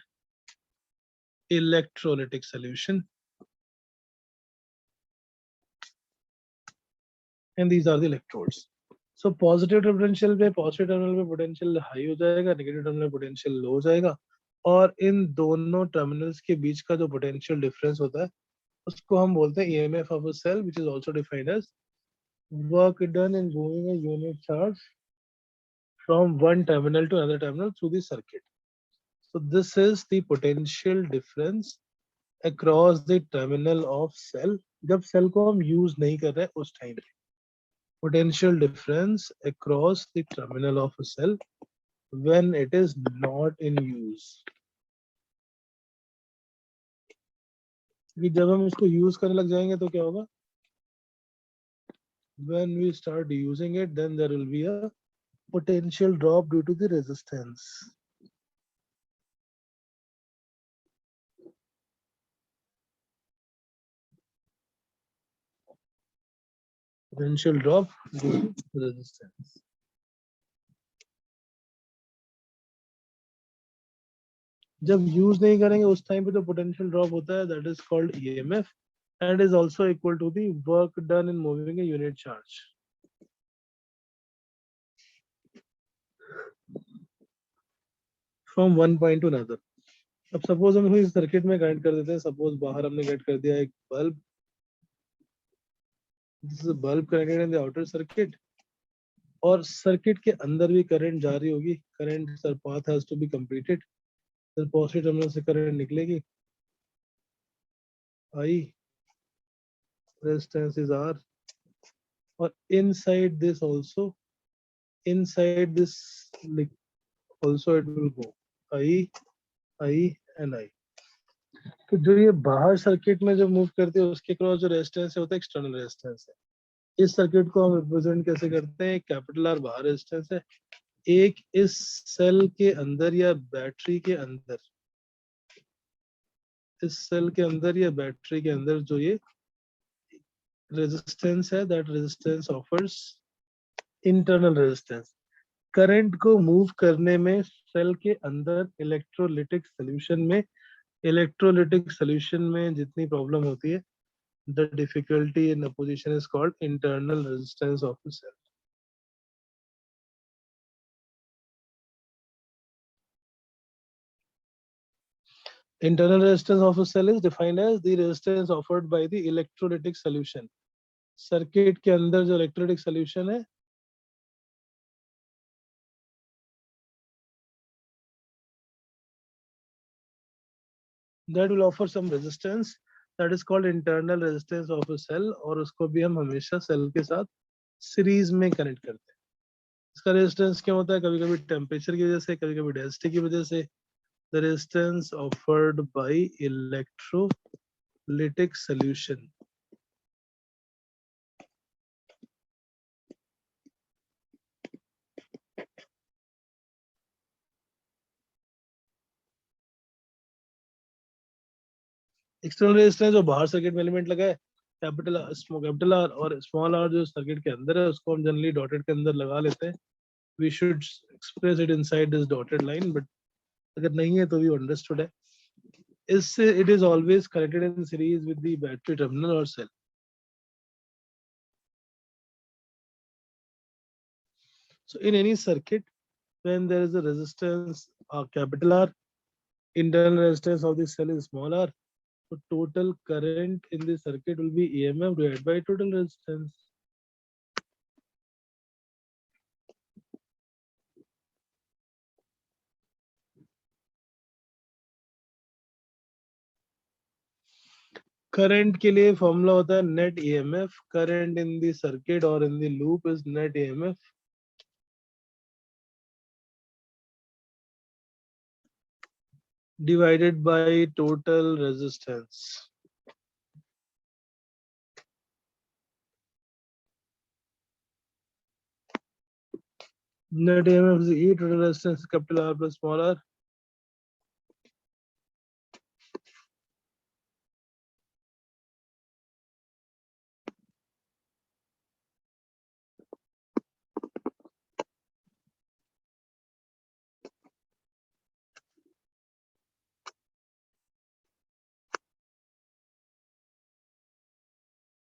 electrolytic solution and these are the electrodes. So positive terminal पे पोटेंशियल हाई हो जाएगा, नेगेटिव टर्मिनल पोटेंशियल लो हो जाएगा, और इन दोनों टर्मिनल्स के बीच का जो पोटेंशियल डिफरेंस होता है उसको हम बोलते हैं EMF of a cell, which is also defined as work done in moving a unit charge from one terminal to another terminal through the circuit. So this is the potential difference across the terminal of cell. जब cell को हम use नहीं कर रहे उस time पे potential difference across the terminal of a cell when it is not in use. कि जब हम इसको यूज करने लग जाएंगे तो क्या होगा, when we start using it then there will be a potential drop due to the resistance. Potential drop due to resistance. जब यूज नहीं करेंगे उस टाइम पे जो पोटेंशियल ड्रॉप होता है that is called EMF and is also equal to the work done in moving a unit charge from one point to another. अब suppose हम इस सर्किट में कनेक्ट कर देते हैं, सपोज बाहर हमने कनेक्ट कर दिया एक bulb, this is a bulb connected in the outer circuit, और सर्किट के अंदर भी करंट जा रही होगी, current sir path has to be completed, फिर पॉजिटिव टर्मिनल से करंट निकलेगी, आई रेजिस्टेंस इज आर, और inside this also, inside this also it will go I and I। तो जो ये बाहर सर्किट में जो मूव करते हैं उसके क्रॉस जो रेजिस्टेंस होता है एक्सटर्नल रेजिस्टेंस है। इस सर्किट को हम रिप्रेजेंट कैसे करते हैं, कैपिटल आर बाहर रेजिस्टेंस है, एक इस सेल के अंदर या बैटरी के अंदर, इस सेल के अंदर या बैटरी के अंदर जो ये रेजिस्टेंस है that resistance offers internal resistance. Current को मूव करने में सेल के अंदर इलेक्ट्रोलिटिक सॉल्यूशन में जितनी प्रॉब्लम होती है, the difficulty in opposition is called internal resistance of the cell. Internal resistance of a cell is defined as the resistance offered by the electrolytic solution. Circuit के अंदर जो electrolytic solution है that will offer some resistance that is called internal resistance of a cell, और उसको भी हम हमेशा cell के साथ सीरीज में कनेक्ट करते हैं। इसका रेजिस्टेंस क्या होता है, कभी कभी टेम्परेचर की वजह से, कभी कभी डेंसिटी की वजह से। The resistance offered by electrolytic solution external resistance जो बाहर सर्किट में एलिमेंट लगा है, कैपिटल आर, और स्मॉल आर जो सर्किट के अंदर है उसको हम जनरली डॉटेड के अंदर लगा लेते हैं. We should express it inside this dotted line, but अगर नहीं है तो भी understood है. इससे it is always connected in series with the battery terminal or cell. So in any circuit, when there is a resistance capital R, internal resistance of the cell is small r, so total current in the circuit will be EMF divided by total resistance. Current के लिए formula होता है net EMF. Current in the circuit और in the loop is net EMF divided by total resistance. Net EMF is E, total resistance capital R plus small r.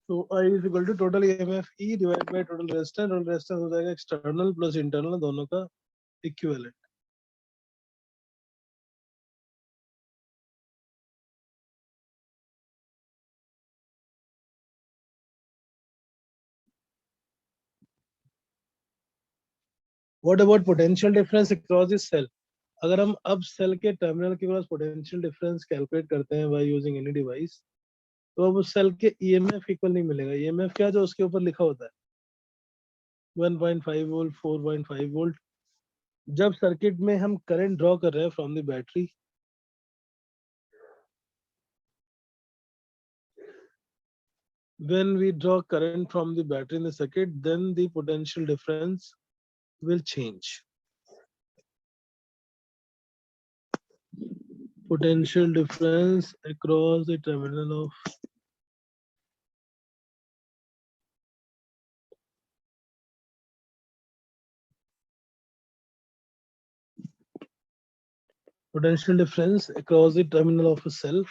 So I is equal to total EMF E divided by total resistance. Total resistance हो जाएगा external plus internal दोनों का equivalent. What about potential difference across the cell? अगर हम अब cell के terminal के पास potential difference calculate करते हैं बाय यूजिंग एनी डिवाइस, तो अब उस सेल के ईएमएफ इक्वल नहीं मिलेगा. ईएमएफ क्या जो उसके ऊपर लिखा होता है 1.5 वोल्ट, 4.5 वोल्ट. जब सर्किट में हम करंट ड्रॉ कर रहे हैं from the battery, when we draw current from the battery in the circuit, then the potential difference will change. Potential difference across the terminal of potential difference across the terminal of a cell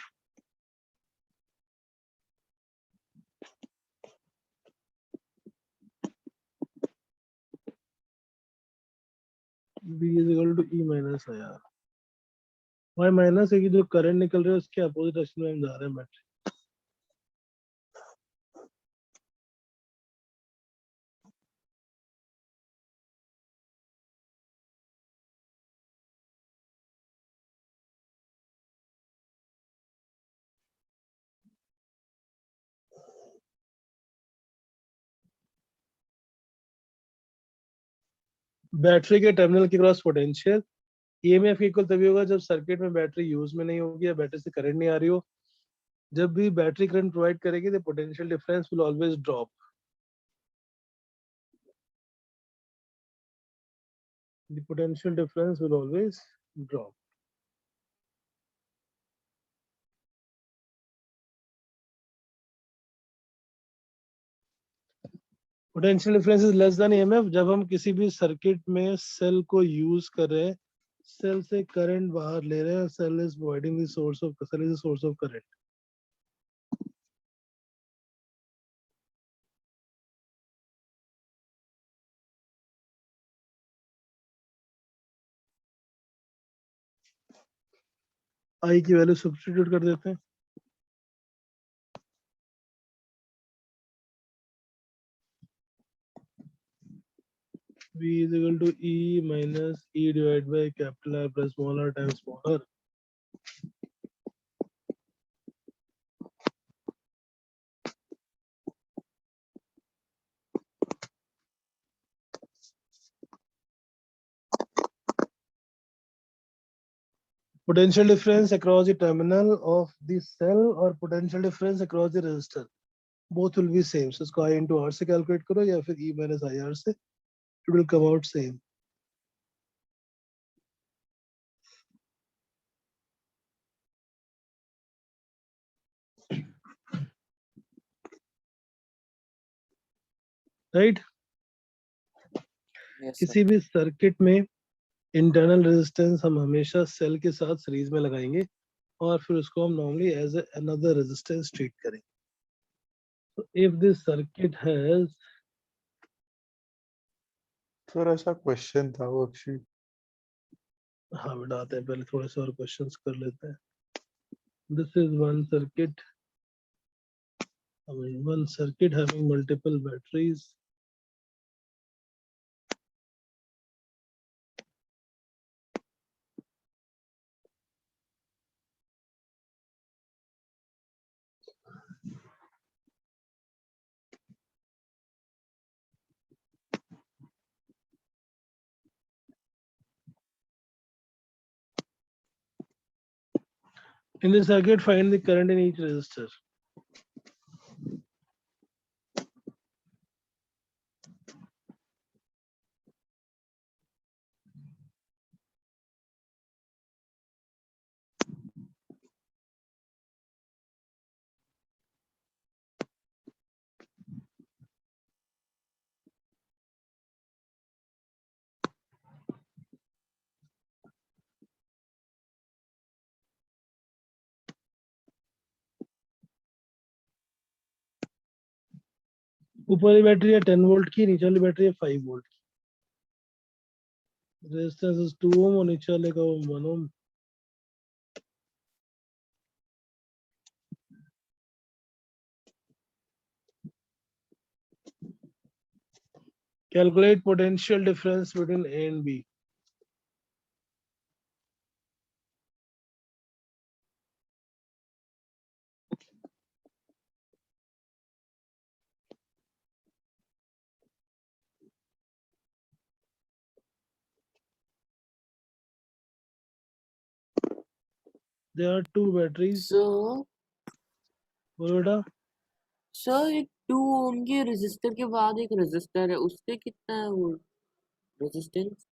V is equal to E minus IR. Y minus है कि जो current निकल रहा है उसके opposite direction में हम जा रहे हैं बैटरी. बैटरी के टर्मिनल के क्रॉस पोटेंशियल ईएमएफ इक्वल तभी होगा जब सर्किट में बैटरी यूज में नहीं होगी या बैटरी से करंट नहीं आ रही हो. जब भी बैटरी करंट प्रोवाइड करेगी the potential difference will always drop. The potential difference will always drop. Potential difference is less than EMF जब हम किसी भी सर्किट में सेल को यूज कर रहे हैं, सेल से करंट बाहर ले रहे हैं, cell is providing the source of cell is the source of current. I की वैल्यू सब्स्टिट्यूट कर देते हैं. V is equal to E minus E divided by capital R plus small r times small r. Potential difference across the terminal of the cell or potential difference across the resistor, both will be same. So इसको I into R से calculate करो या फिर E minus IR से, it will come out same. Right. Yes, sir. किसी भी circuit में internal resistance हम हमेशा सेल के साथ सीरीज में लगाएंगे और फिर उसको हम normally as another resistance treat करेंगे। So if this circuit has, sir ऐसा क्वेश्चन था वर्कशीट। हाँ बेटा आते हैं, पहले थोड़े से और क्वेश्चंस कर लेते हैं। This is one circuit, one circuit having multiple batteries. In the circuit, find the current in each resistor. ऊपर वाली बैटरी है 10 वोल्ट की, नीचे वाली बैटरी है 5 वोल्ट की। रेजिस्टेंस इज 2 ओम और नीचे वाले का 1 ओम। Calculate potential difference between A and B. There are two batteries. So, बोलो बेटा। सर एक 2 ओम के रेजिस्टर के बाद एक रेजिस्टर है, उससे कितना है वो रेजिस्टेंस?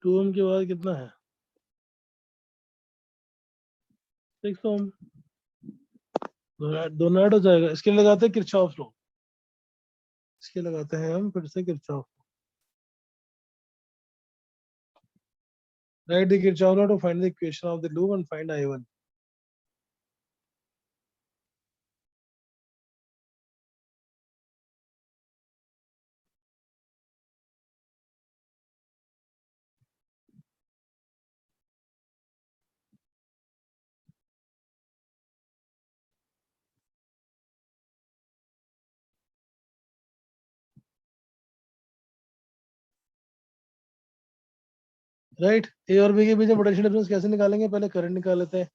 2 ओम के बाद कितना है? 6 ओम। दोनों ऐड हो जाएगा। इसके लिए लगाते हैं किरचॉफ लॉ। इसके लगाते हैं हम फिर से Kirchhoff. Write the Kirchhoff law to find the equation of the loop and find I1. Right, A और बी के बीच में पोटेंशियल डिफरेंस कैसे निकालेंगे? पहले करंट निकाल लेते हैं।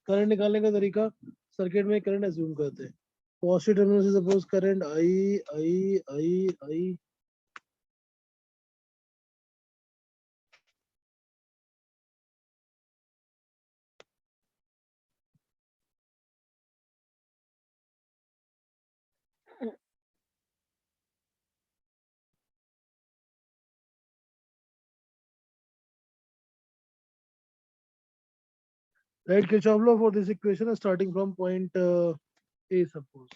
करंट निकालने का तरीका, सर्किट में करंट अज्यूम करते हैं। पॉजिटिव टर्मिनल से suppose current I. Right, Kirchhoff law for this equation is starting from point A suppose.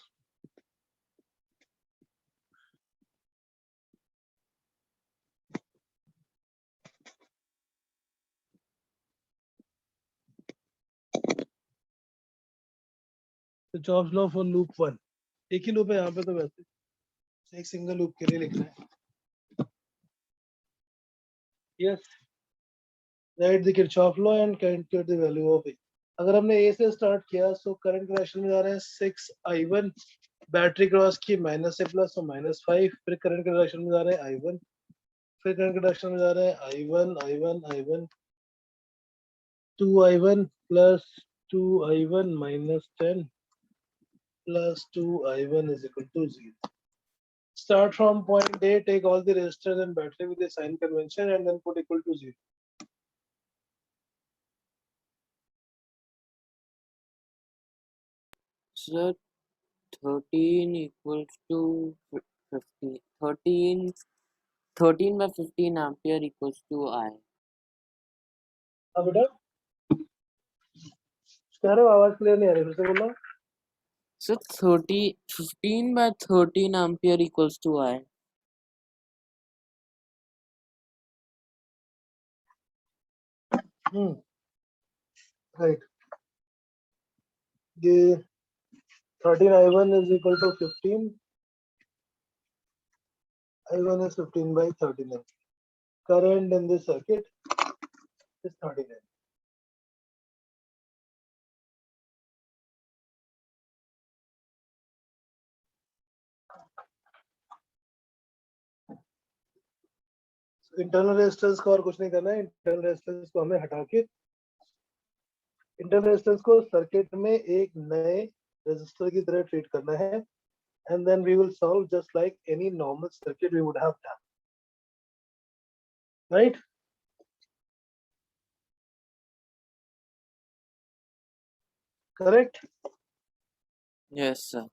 Kirchhoff's law for loop 1. एक ही लूप है यहाँ पे, तो वैसे एक सिंगल लूप के लिए लिखना है। Yes. Write the Kirchhoff law and calculate the value of A. अगर हमने A से स्टार्ट किया तो करंट डायरेक्शन में जा रहे हैं 6I1, बैटरी क्रॉस की -A प्लस और -5, फिर करंट के डायरेक्शन में जा रहे हैं I1, फिर करंट के डायरेक्शन में जा रहे हैं I1, 2I1 plus 2I1 -10 plus 2I1 is equal to 0. Start from point A, take all the resistors and battery with the sign convention and then put equal to 0. Sir 13 equals to 15. 13 by 15 ampere equals to I. हाँ बेटा, कह रहे हो आवाज clear नहीं आ रही, फिर से बोलो। So 15 by 13 ampere equals to I. Right, ये 13 I1 is equal to 15. I1 is 15 by 13. Current in this circuit is 39. Internal resistance को और कुछ नहीं करना है, इंटरनल रेजिस्टेंस को हमें हटा के इंटरनल रेजिस्टेंस को सर्किट में एक नए रेजिस्टर की तरह ट्रीट करना है, and then we will solve just like any normal circuit we would have done, right? Correct? Yes, sir.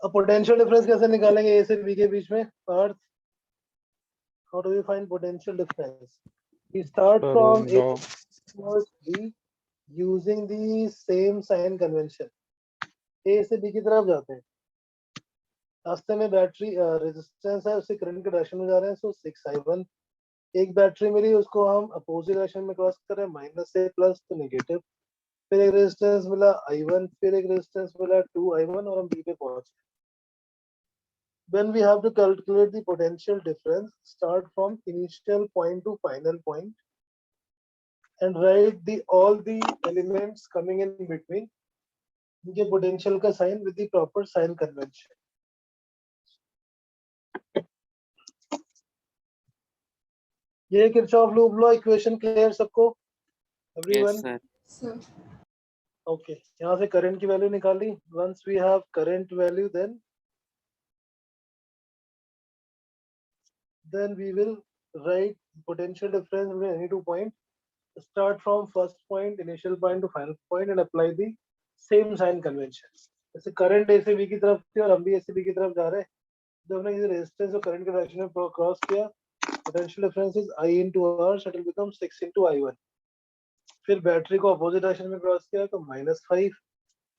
अब पोटेंशियल डिफरेंस कैसे निकालेंगे ए से बी के बीच में? Partha, how do we find potential difference? We start Sir, from Ohm's A law. towards B using the same sign convention. A से B की तरफ जाते हैं, रास्ते में बैटरी रेजिस्टेंस है, उससे करंट के डायरेक्शन में जा रहे हैं, सो 6I1. एक बैटरी मिली, उसको हम अपोजिट डायरेक्शन में क्रॉस कर रहे हैं, माइनस से प्लस तो नेगेटिव. फिर एक रेजिस्टेंस मिला I1, फिर एक रेजिस्टेंस मिला 2I1 और हम B पे पहुंच गए. When we have to calculate the potential difference, start from initial point to final point and write all the elements coming in between. इनके potential का sign with the proper sign convention. ये Kirchhoff loop law equation clear सबको? Yes, Everyone? sir. Sir. Okay. यहाँ से current की value निकाली. Once we have current value, then we will write potential difference between any 2 points. Start from first point, initial point to final point and apply the same sign convention. जैसे current ए से B की तरफ थी और हम भी ए से B की तरफ जा रहे हैं, जब हमने किसी रेजिस्टेंस और करंट के डायरेक्शन में क्रॉस किया, potential difference is I into R, so it will become 6 into I1. फिर बैटरी को अपोजिट डायरेक्शन में क्रॉस किया तो -5,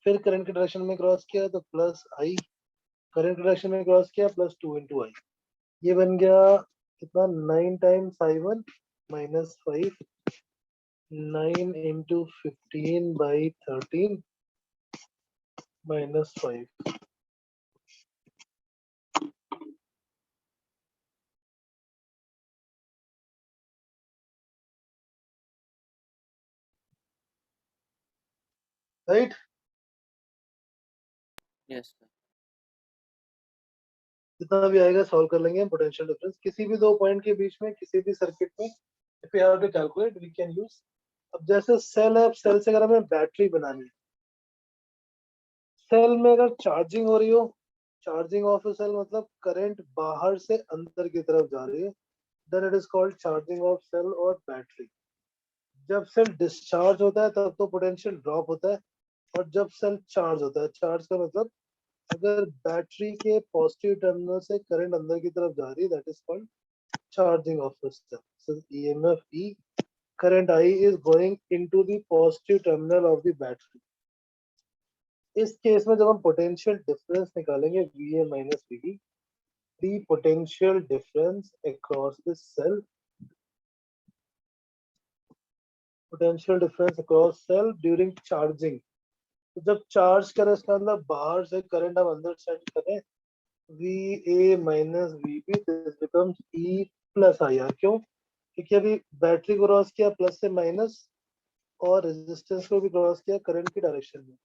फिर करंट के डायरेक्शन में क्रॉस किया तो +I, करंट के डायरेक्शन में क्रॉस किया +2 into I. ये बन गया कितना? 9 times I1 -5, 9 into 15 by 13 -5. Right? Yes, sir. जितना भी आएगा सॉल्व कर लेंगे हम पोटेंशियल डिफरेंस किसी भी दो पॉइंट के बीच में, किसी भी सर्किट में. If you have to calculate we can use. अब जैसे सेल है, सेल से अगर हमें बैटरी बनानी है, सेल में अगर चार्जिंग हो रही हो, चार्जिंग ऑफ अ सेल मतलब करंट बाहर से अंदर की तरफ जा रही है, then it is called charging of cell और बैटरी. जब सेल डिस्चार्ज होता है तब तो पोटेंशियल ड्रॉप होता है, और जब सेल चार्ज होता है, चार्ज का मतलब अगर बैटरी के पॉजिटिव टर्मिनल से करंट अंदर की तरफ जा रही है, that is called charging of the cell. So EMF E, current I is going into the positive terminal of the battery. इस केस में जब हम पोटेंशियल डिफरेंस निकालेंगे VA minus VB, the potential difference across the cell, potential difference across cell during charging. तो जब charge करें इसका मतलब बाहर से करंट हम अंदर सेंड करें, VA minus VB, this becomes E plus IR. क्यों? क्योंकि अभी बैटरी को क्रॉस किया प्लस से माइनस और रेजिस्टेंस को भी क्रॉस किया करंट की डायरेक्शन में.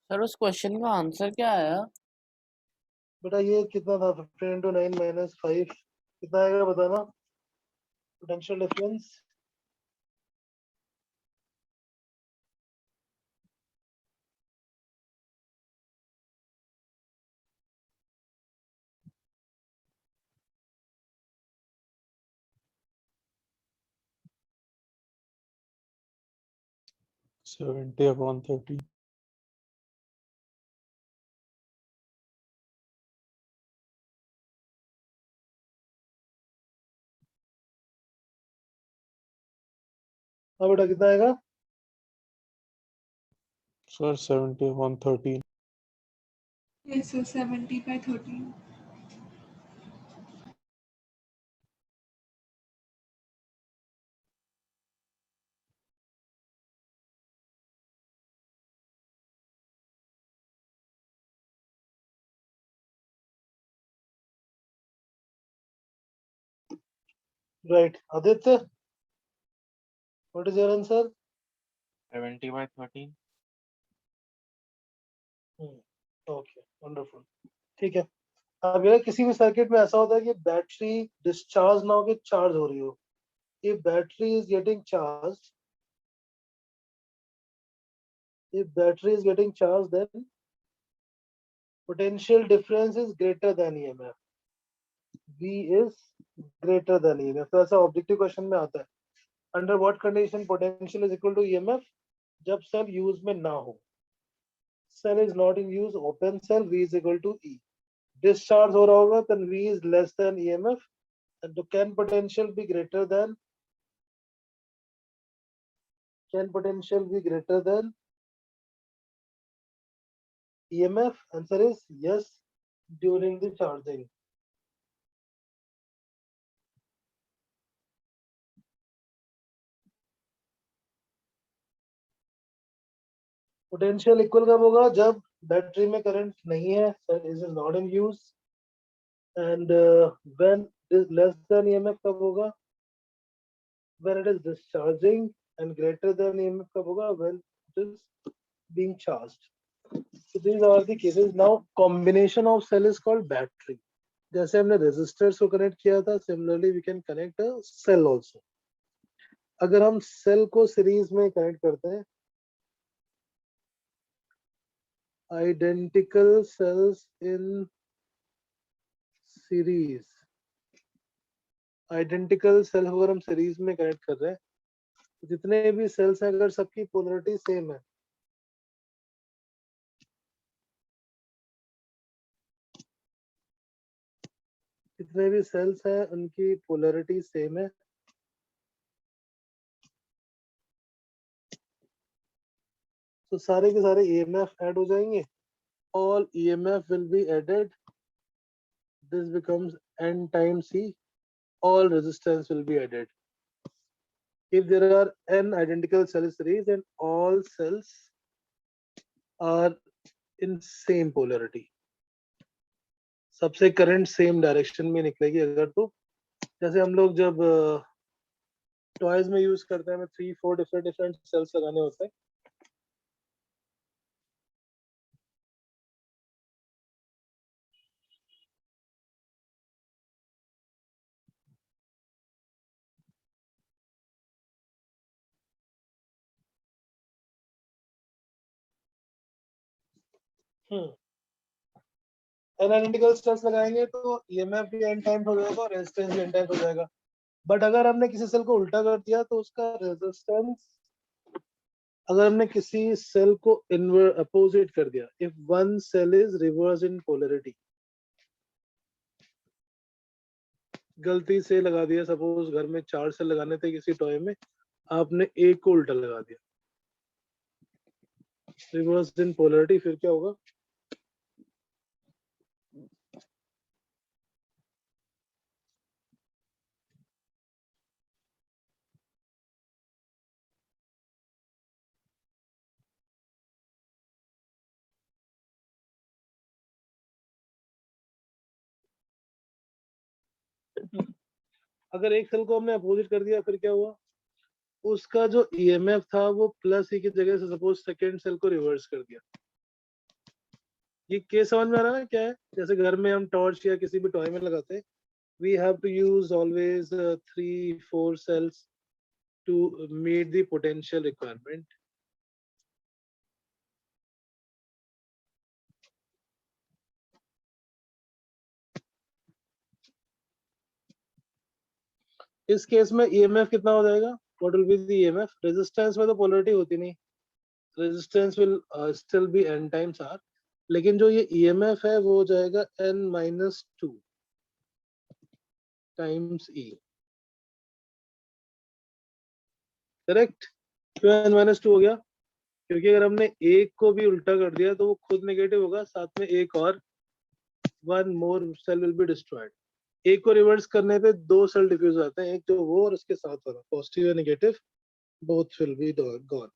सर उस क्वेश्चन का आंसर क्या आया? बेटा ये कितना था? 15 into 9 minus 5 कितना आएगा बताना? Potential difference $70/30. हाँ बेटा कितना आएगा? Sir 70/113. Yes, sir. 70/13. Right Aditya, what is your answer? 70/13. Okay wonderful, ठीक है। अब ये किसी भी सर्किट में ऐसा होता है कि बैटरी डिस्चार्ज ना होके चार्ज हो रही हो। if battery is getting charged, then potential difference is greater than EMF. V is greater than EMF. तो ऐसा ऑब्जेक्टिव क्वेश्चन में आता है। Under what condition potential is equal to EMF? जब सेल यूज में ना हो। Cell is not in use, open cell, V is equal to E. Discharge हो रहा होगा then V is less than EMF, and can potential be greater than EMF? Answer is yes, during the charging. Potential equal कब होगा? जब battery में current नहीं है, is not in use, and when is less than EMF कब होगा? When it is discharging, and greater than EMF कब होगा? When it is being charged. So these are the cases. Now combination of cell is called battery. जैसे हमने resistors को connect किया था, similarly we can connect a cell also. अगर हम cell को सीरीज में कनेक्ट करते हैं, identical cells in series, identical cell अगर हम सीरीज में कनेक्ट कर रहे हैं, तो जितने भी सेल्स हैं अगर सबकी पोलरिटी सेम है, जितने भी सेल्स हैं उनकी पोलरिटी सेम है, तो सारे के सारे EMF ऐड हो जाएंगे। All EMF will be added, this becomes N times E. All resistance will be added. If there are N identical cell series and all cells are in same polarity, सबसे current same direction में निकलेगी। अगर तो जैसे हम लोग जब toys में यूज करते हैं, हमें 3-4 डिफरेंट सेल्स लगाने होते हैं। एन आइडेंटिकल सेल्स लगाएंगे तो EMF भी n टाइम्स हो जाएगा और रेजिस्टेंस भी n टाइम्स हो जाएगा। बट अगर हमने किसी सेल को उल्टा कर दिया तो उसका रेजिस्टेंस, अगर हमने किसी सेल को अपोजिट कर दिया, if one cell is reverse in polarity, गलती से लगा दिया, सपोज घर में 4 सेल लगाने थे किसी टॉय में, आपने एक को उल्टा लगा दिया, रिवर्स इन पोलरिटी, फिर क्या होगा? अगर एक सेल को हमने अपोजिट कर दिया फिर क्या हुआ? उसका जो EMF था वो प्लस E की जगह से सपोज सेकेंड सेल को रिवर्स कर दिया। ये केस समझ में आ रहा है ना क्या है? जैसे घर में हम टॉर्च या किसी भी टॉय में लगाते हैं, we have to use always 3-4 cells to meet the potential requirement. इस केस में EMF कितना हो जाएगा? What will be the EMF? Resistance में तो पोलरिटी होती नहीं, resistance will still be n times R, लेकिन जो ये EMF है वो हो जाएगा n-2 टाइम्स E। करेक्ट। क्यों n माइनस 2 हो गया? क्योंकि अगर हमने एक को भी उल्टा कर दिया तो वो खुद नेगेटिव होगा, साथ में एक और one more cell will be destroyed. एक को रिवर्स करने पे दो सेल डिफ्यूज हो जाते हैं, एक तो वो और उसके साथ वाला पॉजिटिव या negative, both will be gone.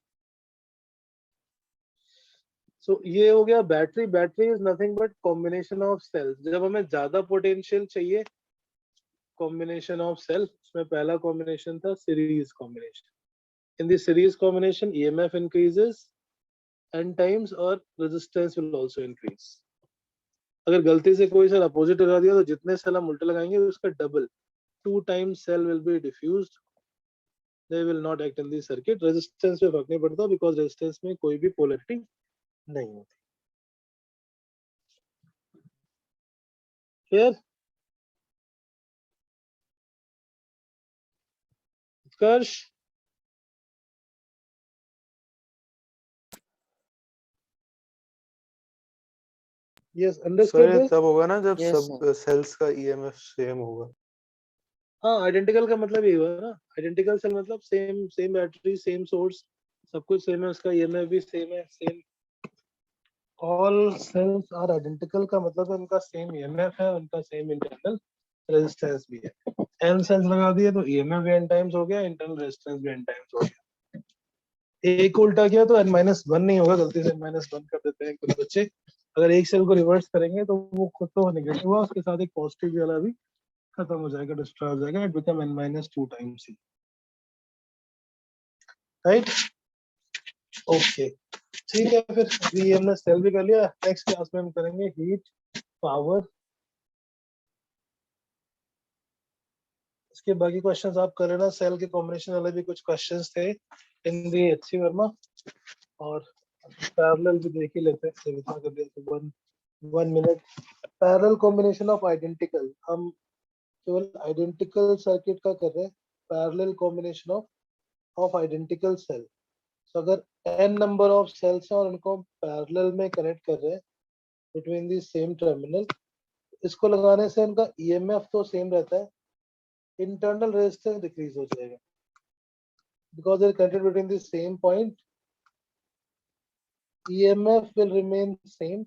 So ये हो गया battery. Battery is nothing but combination of cells. जब हमें ज्यादा पोटेंशियल चाहिए, कॉम्बिनेशन ऑफ सेल, उसमें पहला कॉम्बिनेशन था series combination. In the series combination EMF increases n times और रेजिस्टेंस विल आल्सो इंक्रीज। अगर गलती से कोई सेल अपोजिट लगा दिया तो जितने सेल हम उल्टे लगाएंगे उसका double, 2 times cell will be diffused, they will not act in the circuit। Resistance पे फर्क नहीं पड़ता बिकॉज रेजिस्टेंस में कोई भी पोलैरिटी नहीं होती। क्लियर? उत्कर्ष, यस सर अंडरस्टूड ये दिस? तब होगा ना जब Yes, सब सेल्स का EMF सेम होगा। हाँ, आइडेंटिकल का मतलब यही हुआ ना। आइडेंटिकल सेल मतलब same same battery, same source, सब कुछ सेम है, उसका EMF भी सेम है, same. All cells are identical का मतलब है उनका सेम EMF है, उनका सेम इंटरनल रेजिस्टेंस भी है। n सेल्स लगा दिए तो EMF भी n टाइम्स हो गया, इंटरनल रेजिस्टेंस भी n टाइम्स हो गया। एक को उल्टा किया तो n-1 नहीं होगा, गलती से n-1 कर देते हैं कुछ बच्चे। अगर एक सेल को रिवर्स करेंगे तो वो खुद तो नेगेटिव हुआ, उसके साथ एक पॉजिटिव वाला भी खत्म हो जाएगा, डिस्ट्रॉय हो जाएगा, it become n-2 times he. Right? Okay, ठीक है। फिर अभी हमने सेल भी कर लिया। नेक्स्ट क्लास में हम करेंगे हीट, पावर। इसके बाकी क्वेश्चंस आप कर लेना। सेल के कॉम्बिनेशन वाले भी कुछ क्वेश्चंस थे इन दी HC वर्मा, और पैरेलल भी देख ही लेते हैं। इतना कर दिया तो 1 मिनट। पैरेलल कॉम्बिनेशन ऑफ आइडेंटिकल, हम केवल आइडेंटिकल सर्किट का कर रहे हैं। Parallel combination of identical cell. तो अगर n नंबर ऑफ सेल्स हैं और उनको पैरेलल में कनेक्ट कर रहे हैं बिटवीन दी सेम टर्मिनल, इसको लगाने से इनका EMF तो सेम रहता है, इंटरनल रेजिस्टेंस डिक्रीज हो जाएगा because they are connected between the same point. EMF will remain same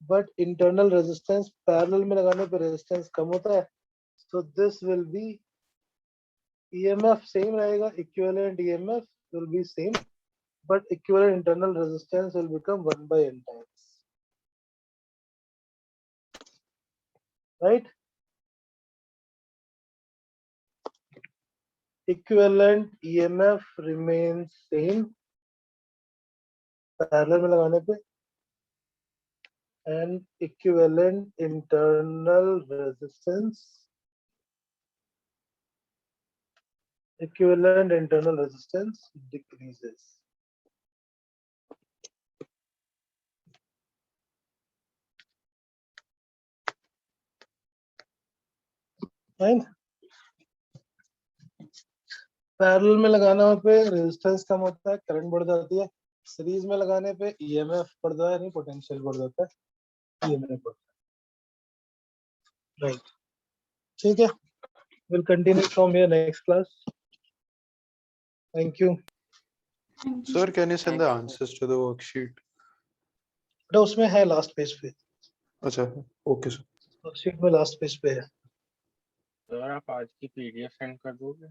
but internal resistance, parallel में लगाने पे रेजिस्टेंस कम होता है, so this will be EMF same रहेगा, equivalent EMF will be same but equivalent internal resistance will become 1/n times, right? Equivalent EMF remains same parallel में लगाने पे, and equivalent internal resistance decreases. Fine. Parallel में लगाना पे resistance कम होता है, current बढ़ जाती है। सीरीज में लगाने पे EMF बढ़ता है, नहीं पोटेंशियल बढ़ जाता है, EMF बढ़ता है। राइट, ठीक है। Will continue from here next class. Thank you. Thank you. Sir, can you send the Thank you. answers to the worksheet? बेटा उसमें है लास्ट पेज पे, अच्छा, okay sir. वर्कशीट में लास्ट पेज पे है। सर आप आज की PDF सेंड कर दोगे?